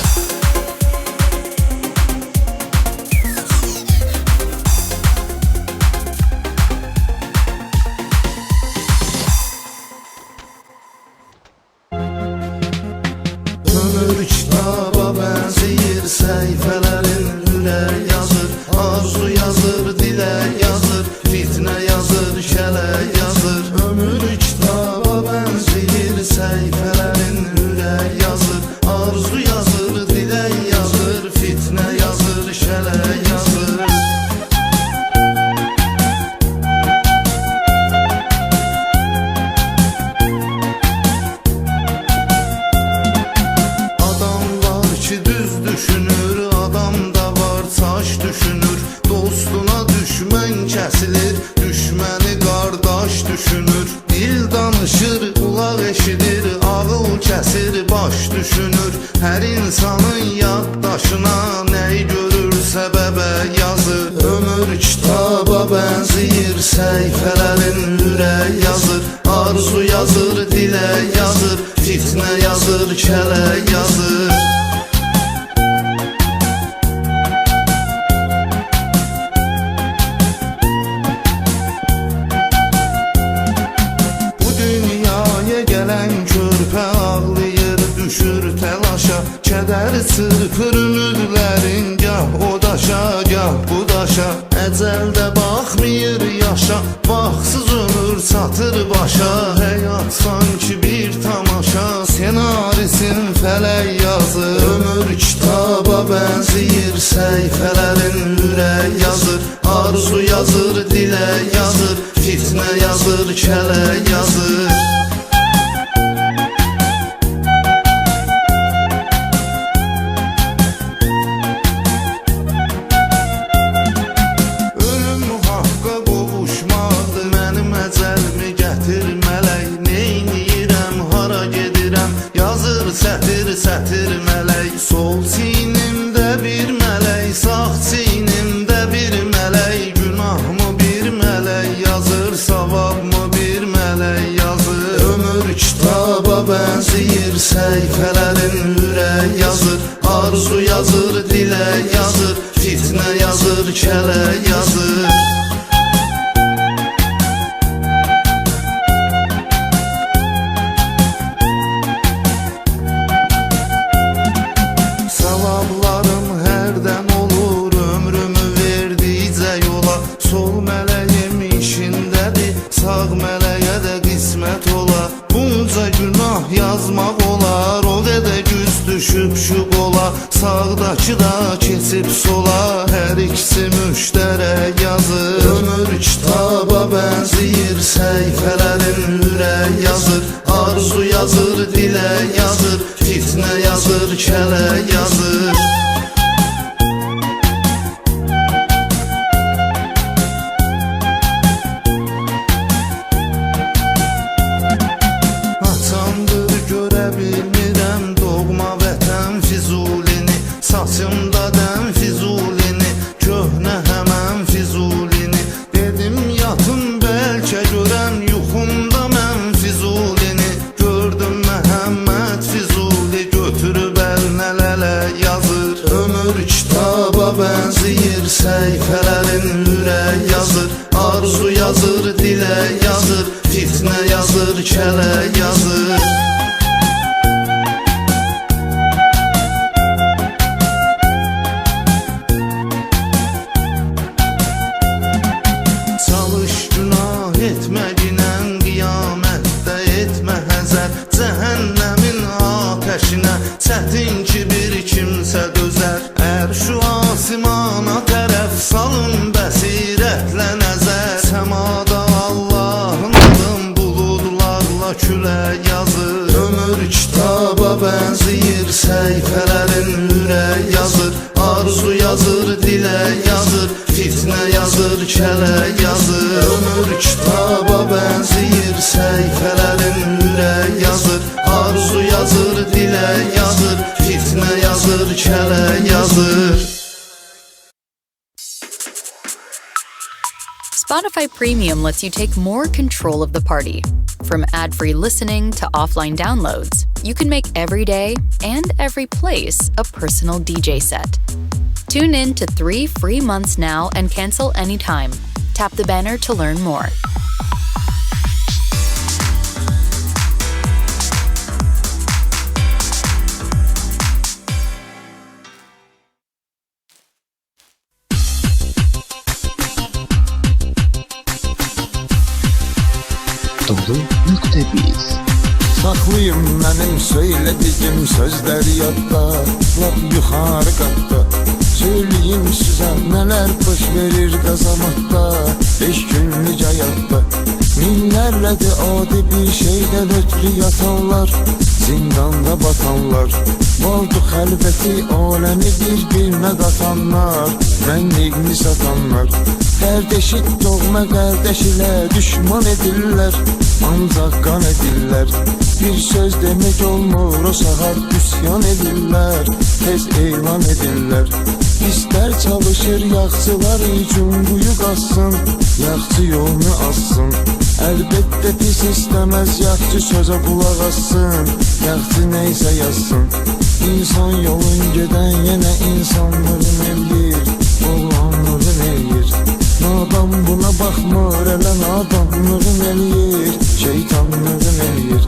Ömür kitaba benzeyir, səhifələrin ürək yazır, arzu yazır, dilə yazır, fitnə yazır, kələk yazır. Ömür kitaba benzeyir, səhifələrin ürək yazır, arzu yazır, dilə yazır, fitnə yazır, kələk yazır. Adam var ki düz düşünür, adam da var çaş düşünür. Dostuna düşmən kəsilir, düşməni qardaş düşünür. Dil danışır, qulaq eşidir, ağıl kəsir, baş düşünür. Hər insanın yaddaşına nəyi görürsə bəbə yazır. Ömür kitaba bənzəyir, səhifələrin ürək yazır, arzu yazır, dilə yazır, fitnə yazır, kələk yazır. Bu dünyaya gələn körpə ağlayır, düşür təlaşa. Kədər çırpır ümidlərin, gah o daşa, gah bu daşa. Əcəldə baxmayır yaşa, baxsız ömür çatır başa. Həyat sanki bir tamaşa, senarisin fələk yazır. Ömür kitaba bənzəyir, səhifələrin ürək yazır, arzu yazır, dilə yazır, fitnə yazır, kələk yazır. Ölüm haqqa qovuşmadı, mənim əcəlmi gətir mələk. Neyniyirəm, hara gedirəm, yazır sətir sətir mələk. Sol çiynimdə bir mələk, sağ çiynimdə bir mələk. Günahmı bir mələk yazır, savabmı bir mələk yazır. Ömür kitaba bənzəyir, səhifələrin ürək yazır, arzu yazır, dilə yazır, fitnə yazır, kələk yazır. düşüb şu qola, sağdakı da keçib sola, hər ikisi müştərək yazır. Ömür kitaba bənzəyir, səhifələrin ürək yazır, arzu yazır, dilə yazır, fitnə yazır, kələ yazır. Atamdır görə bilmirəm doğma vətən Füzulini, saçımda dən Füzulini, köhnə həmən Füzulini. Dedim yatım bəlkə görəm yuxumda mən Füzulini, gördüm Məhəmməd Füzuli, götürüb əlnə-lələ yazır. Ömür kitaba bənzəyir, səhifələrin ürək yazır, arzu yazır, dilə yazır, fitnə yazır, kələ yazır. Çalış günah etməginən, qiyamətdə etmə həzər, cəhənnəmin atəşinə çətin ki bir kimsə dözər. Ərş-ü asimana tərəf salın bəsirətlə nəzər, səmada Allahın adın buludlarla külə yazır. Ömür kitaba bənzəyir, səhifələrin ürək yazır, arzu yazır, dilə yazır, fitnə yazır, kələ yazır. Ömür kitaba bənzəyir, səhifələrin ürək yazır, arzu yazır, dilə yazır, fitnə yazır, kələ yazır. Spotify Premium lets you take more control of the party. From ad-free listening to offline downloads, you can make every day and every place a personal DJ set. Tune in to 3 free months now and cancel anytime. Tap the banner to learn more. Dolu.biz Saxlayım mənim söylədiyim sözləri yadda, lap yuxarı qatda. Söyləyim sizə nələr baş verir qazamatda, 5 günlük həyatda. Minlərlədir adi bir şeydən ötürü yatanlar, zindanda batanlar. Vardı xəlvəti aləmi bir-birinə qatanlar, mənliğini satanlar. Qardeşik doğma qardeş ilə düşman edirlər, ancaq qan edirlər. Bir söz demək olmur, o sahar üsyan edirlər, tez elan edirlər. İstər çalışır yaxçılar üçün quyu qazsın, yaxçı yolunu azsın. Əlbəttə pis istəməz yaxçı sözə qulaq assın, yaxçı neysə yazsın. İnsan yolun gedən yenə insanlığın eləyir, oğlanlığın eləyir. Nadan buna baxmır, elə nadanlığın eləyir, şeytanlığın eləyir.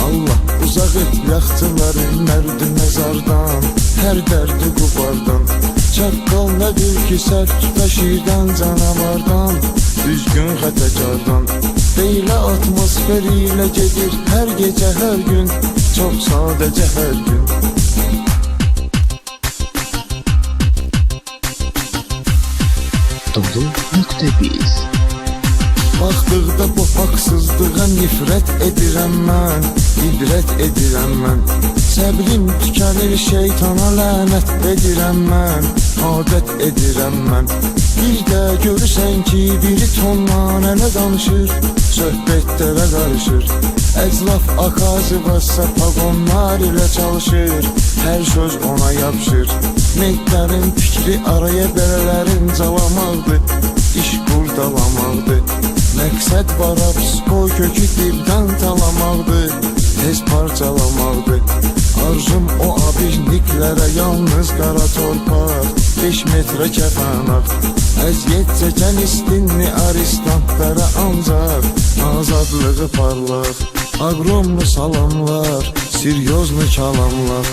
Allah uzaq et yaxçıların mərdi məzardan, hər dərdi qubardan. Çaqqal nədir ki sər tuta şirdən canavardan, düzgün xətəkardan. Deylə atmosferi ilə gedir hər gecə hər gün, çox sadəcə hər gün. Dolu.biz Baxdıqda bu haqsızlığa nifrət edirəm mən, ibrət edirəm mən. Səbrim tükənir, şeytana lənət edirəm mən, adət edirəm mən. Bir də görürsən ki, biri tonla nə danışır, söhbətlərə qarışır. Əclaf akazı vassa pagonlar ilə çalışır, hər söz ona yapışır. Meydlərin fikri araya bərələrin calamaqdır, iş qurdalamaqdır. Məqsəd var psikoy kökü dildən talamaqdır, tez parçalamaqdır. Arzum o abirliklərə yalnız qara torpaq, 5 metrə kəfənaq. Əziyyət çəkən istinli aristantlara ancaq azadlığı parlaq. Agromlu salamlar, siryozlu kalamlar.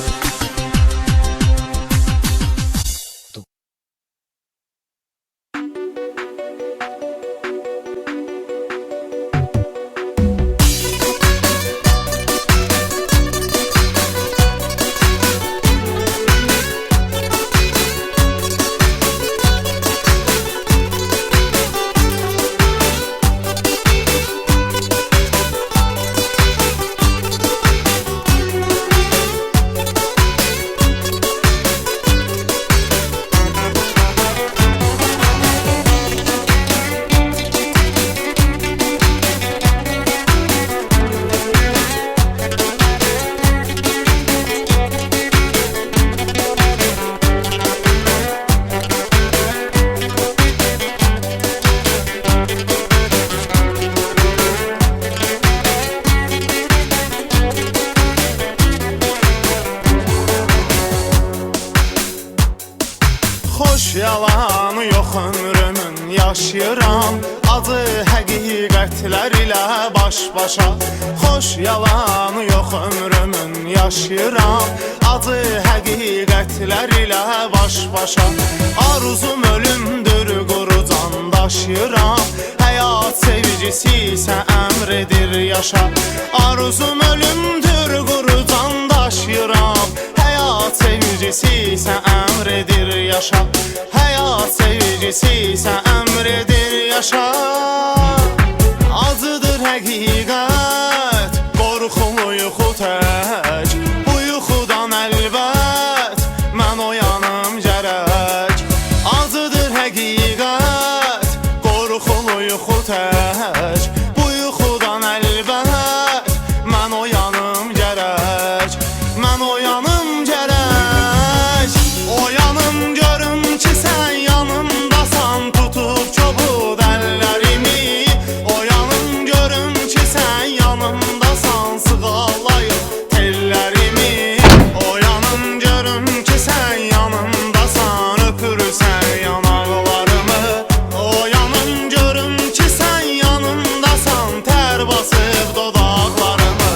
yalanı yox ömrümün yaşayıram acı həqiqətlər ilə baş-başa. Xoş yalanı yox ömrümün yaşayıram acı həqiqətlər ilə baş-başa. Arzum ölümdür quru can daşıyıram, həyat sevgisi isə əmr edir yaşa. Arzum ölümdür quru can daşıyıram, həyat sevgisi isə əmr edir yaşa. Həyat sevgisi isə əmr edir yaşa. Acıdır həqiqət, qorxulu yuxu tək, bu yuxudan əlbət mən oyanım gərək. Acıdır həqiqət, qorxulu yuxu tək, bu yuxudan əlbət mən oyanım gərək. Mən oyanım gərək, oyanım görüm ki sən yanımdasan, tutub çobud əllərimi. Oyanım görüm ki sən yanımdasan, sığallayıb tellərimi. Oyanım görüm ki sən yanımdasan, öpürsən yanaqlarımı. Oyanım görüm ki sən yanımdasan, tər basıb dodaqlarımı.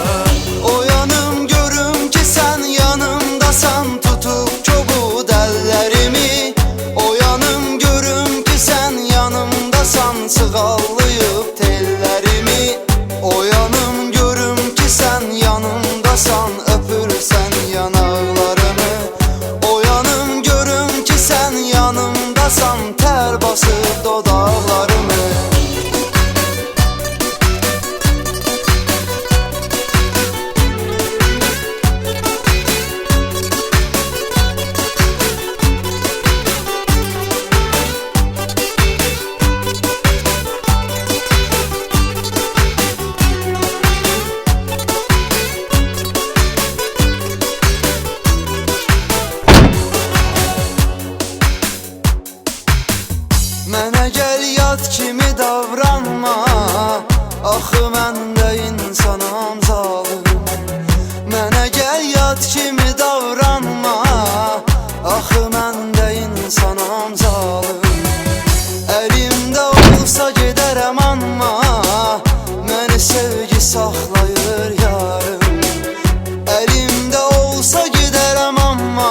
Oyanım görüm ki sən yanımdasan, tutub çobud əllərimi. Oyanım görüm ki sən yanımdasan, sığallayıb tellərimi. Oyanım görüm ki sən yanımdasan, öpürsən yanaqlarımı. Oyanım görüm ki sən yanımdasan, tər basıb dodaqlarımı. Mənə gəl yad kimi davranma, axı mən də insanam zalım. Mənə gəl yad kimi davranma, axı mən də insanam zalım. Əlimdə olsa gedərəm amma, məni sevgi saxlayır yarım. Əlimdə olsa gedərəm amma,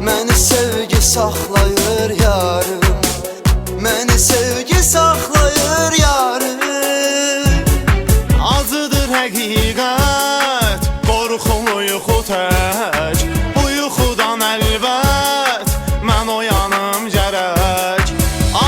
məni sevgi saxlayır yarım. Məni sevgi saxlayır yarım. Acıdır həqiqət, qorxulu yuxu tək, bu yuxudan əlbət mən oyanım gərək.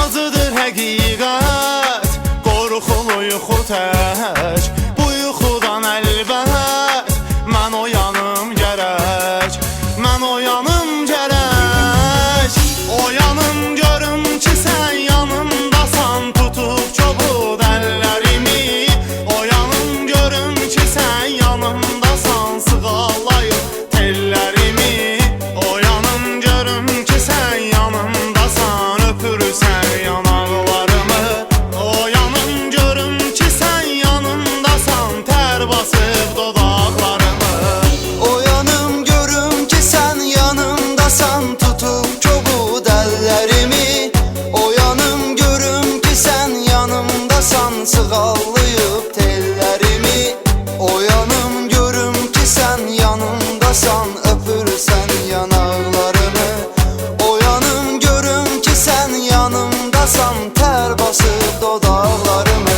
Acıdır həqiqət, qorxulu yuxu tək, bu yuxudan əlbət mən oyanım gərək. Mən oyanım gərək, oyanım görüm ki sən yanımdasan, tutub çobud əllərimi. Oyanım görüm ki sən yanımdasan, sığallayıb tellərimi. Oyanım görüm ki sən yanımdasan, öpürsən yanaqlarımı. Oyanım görüm ki sən yanımdasan, tər basıb dodaqlarımı. Oyanım görüm ki sən yanımdasan, tutub çobud əllərimi. Oyanım görüm ki sən yanımdasan, sığallayıb tellərimi. Oyanım görüm ki sən yanımdasan, öpürsən yanaqlarımı. Oyanım görüm ki sən yanımdasan, tər basıb dodaqlarımı.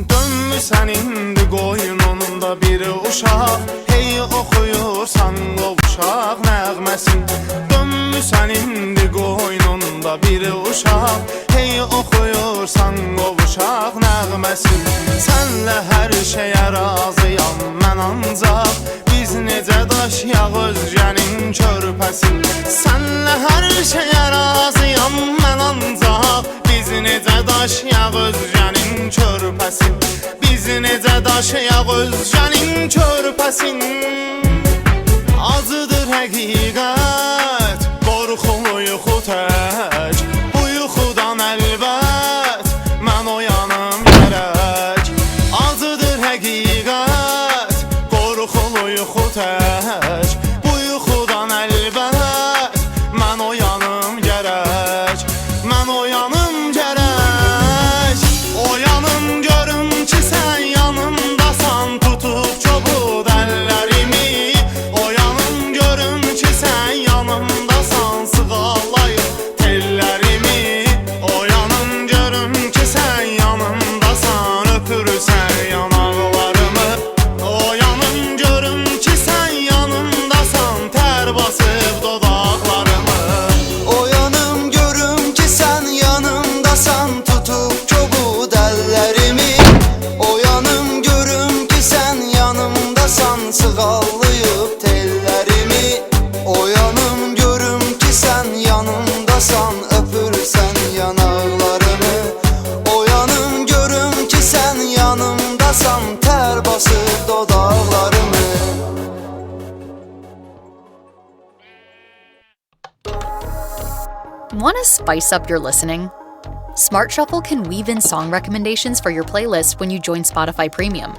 Dönmüsən indi qoynunda bir uşaq, hey oxuyursan qovuşaq nəğməsin. Dönmüsən indi qoynunda bir uşaq, hey oxuyursan qovuşaq nəğməsin. Sənlə hər şeyə razıyam mən ancaq, biz necə daşıyaq özgənin körpəsin. Sənlə hər şeyə razıyam mən ancaq, biz necə necə daşıyaq özgənin körpəsin Bizi necə daşıyaq özgənin körpəsin Acıdır həqiqət Qorxulu yuxu tək Bu yuxudan əlbət Mən oyanım gərək Acıdır həqiqət Qorxulu yuxu tək Bu yuxudan əlbət Mən oyanım gərək Mən oyanım gərək Oyanım görüm ki sən yanımdasan Tutub çobud əllərimi Oyanım görüm ki sən yanımdasan Sığallayıb tellərimi Oyanım görüm ki sən yanımdasan Öpürsən yanaqlarımı Oyanım görüm ki sən yanımdasan Tər basıb dodaqlarımı Oyanım görüm ki sən yanımdasan Tutub çobud əllərimi Oyanım görüm ki sən yanımdasan Sığallayıb tellərimi Oyanım görüm ki sən yanımdasan Öpürsən yanaqlarımı Oyanım görüm ki sən yanımdasan Tər basıb dodaqlarımı Want to spice up your listening? Smart Shuffle can weave in song recommendations for your playlist when you join Spotify Premium.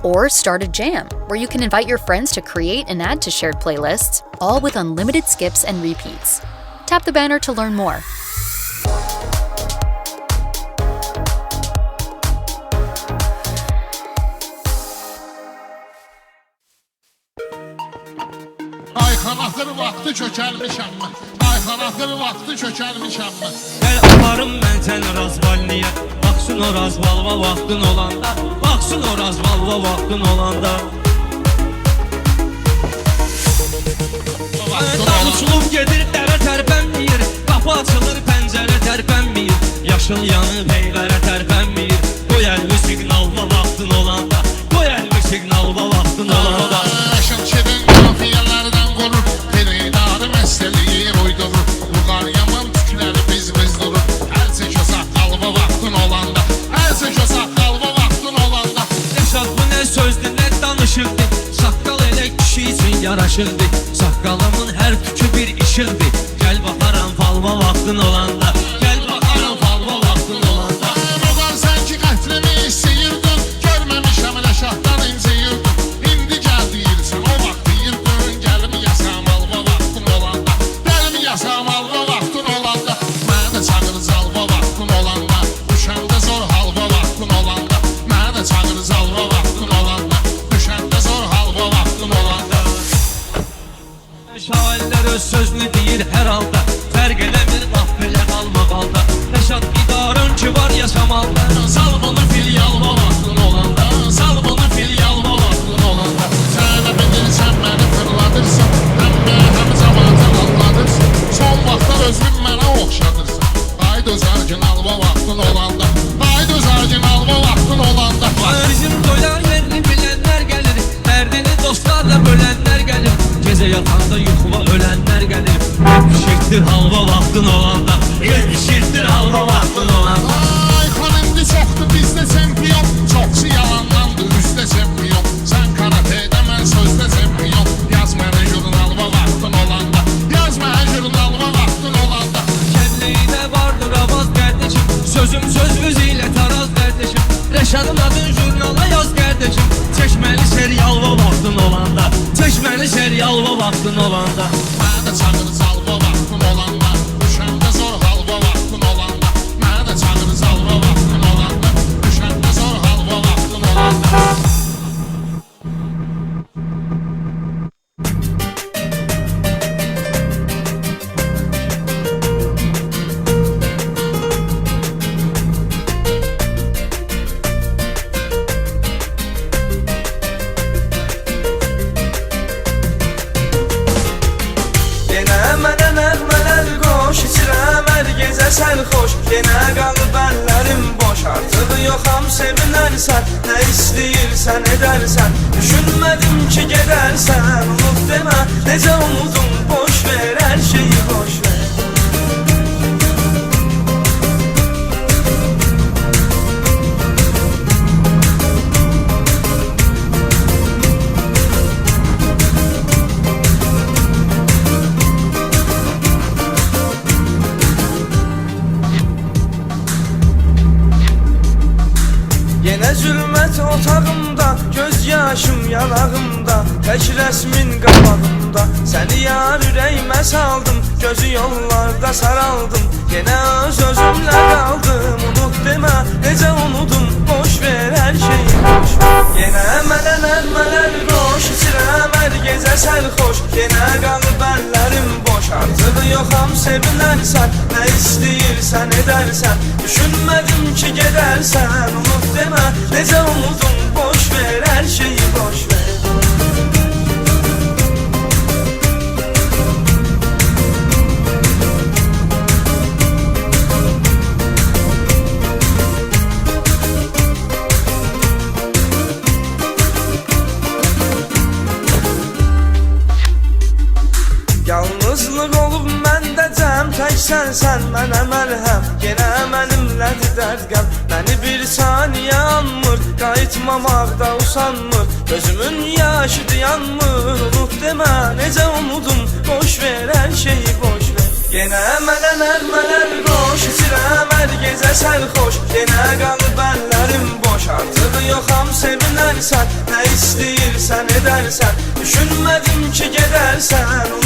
Or start a jam, where you can invite your friends to create and add to shared playlists, all with unlimited skips and repeats. Tap the banner to learn more. Ayxan axır vaxtı çökəlmişəm mən Ayxan axır vaxtı çökəlmişəm mən Gəl aparım mən səni razvalniyə Baxsın o razvalva vaxtın olanda Baxsın o razvalva vaxtın olanda Uçulub gedir dərə tərpənməyir Qapı açılır pəncərə tərpənməyir Yaşıl yanıb heyvərə tərpənməyir Qoy əlmi siqnalva vaxtın olanda Qoy əlmi siqnalva vaxtın olanda Yaşıl şirin qafiyələrdən qolur Xeyridarı məsəliyir uydurur Vurlar yaman tükləri biz durur Əl çək o saqqalva vaxtın olanda Əl çək o saqqalva vaxtın olanda Yaşad bu nə sözdür nə danışırdı Saqqal elə kişi üçün yaraşırdı Saqqalımın hər tükü bir işıqdır Gəl baxaram falva vaxtın olanda Gəl baxaram falva vaxtın olanda Rodan sən ki qətlimi istəyirdin Görməmişəm elə şahdan inciyirdin İndi gəl deyirsən o vaxt deyirdin Gəlimi yasam alva vaxtın olanda Gəlimi yasam alva vaxtın olanda Mənə də çağırız alva vaxtın olanda Düşəndə zor halva vaxtın olanda Mənə də çağırız alva vaxtın olanda Düşəndə zor halva vaxtın olanda Şairlər öz sözünü deyir hər halda Fərq eləmir laf belə qalmaq halda Rəşad idarın ki var yaşamalda Sal bunu fil yalva vaxtın olanda Sal bunu fil yalva vaxtın olanda Sənə bilirsən məni fırladırsan Həm cəmatı anladırsan Son vaxtlar özün mənə oxşadırsan Haydi özərgin alva vaxtın olanda Haydi özərgin alva vaxtın olanda Bizim toylar yerini bilənlər gəlir Dərdini dostlarla bölənlər gəlir Gecə yatanda yuxuva ölənlər gəlir Yetişirdir halva vaxtın olanda Yetişirdir halva vaxtın olanda Ayxan indi çoxdur bizdə çempion Çoxçu yalandandır üstə çempion Sən karatedə mən sözdə çempion Yaz mənə jurnalva vaxtın olanda Yaz mənə jurnalva vaxtın olanda Kəlləyinə vardır avaz qardeşim Sözüm sözünüz ilə taraz qardeşim Rəşadın adın jurnala yaz qardeşim Çeşməli serialva vaxtın olanda Çeşməli serialva vaxtın olanda Mənə də çağırız alva vaxtın olanda Düşəndə zor halva vaxtın olanda Mənə də çağırız alva vaxtın olanda Düşəndə zor halva vaxtın olanda Yenə qalıb əllərim boş Artıq yoxam sevinərsən Nə istəyirsən edərsən Düşünmədim ki gedərsən Unut demə necə unudum Boş ver hər şeyi boş ver Yenə zülmət otağımda, göz yaşım yanağımda, tək rəsmin qabağımda. Səni yar ürəyimə saldım, gözü yollarda saraldım. Yenə öz-özümlə qaldım, unut demə, necə unudum, boş ver hər şeyi, boş ver. Yenə mənə nəğmələr qoş, içirəm hər gecə sərxoş. Yenə qalıb əllərim boş, artıq yoxam sevilərsən. Nə istəyirsən edərsən, düşünmədim ki gedərsən. Unut demə, necə unudum, boş ver hər şeyi, boş ver. Yalnızlıq olub məndə cəm, tək sən mənə məlhəm. Yenə mənimlədir dərd-qəm, məni bir saniyə anmır, qayıtmamaqda usanmır, gözümün yaşıdır yanmır. Unut demə, necə unudum, boş ver hər şeyi, boş ver. Yenə mənə nəğmələr qoş, içirəm hər gecə sərxoş. Yenə qalıb əllərim boş, artıq yoxam sevinərsən. Nə istəyirsən edərsən, düşünmədim ki gedərsən.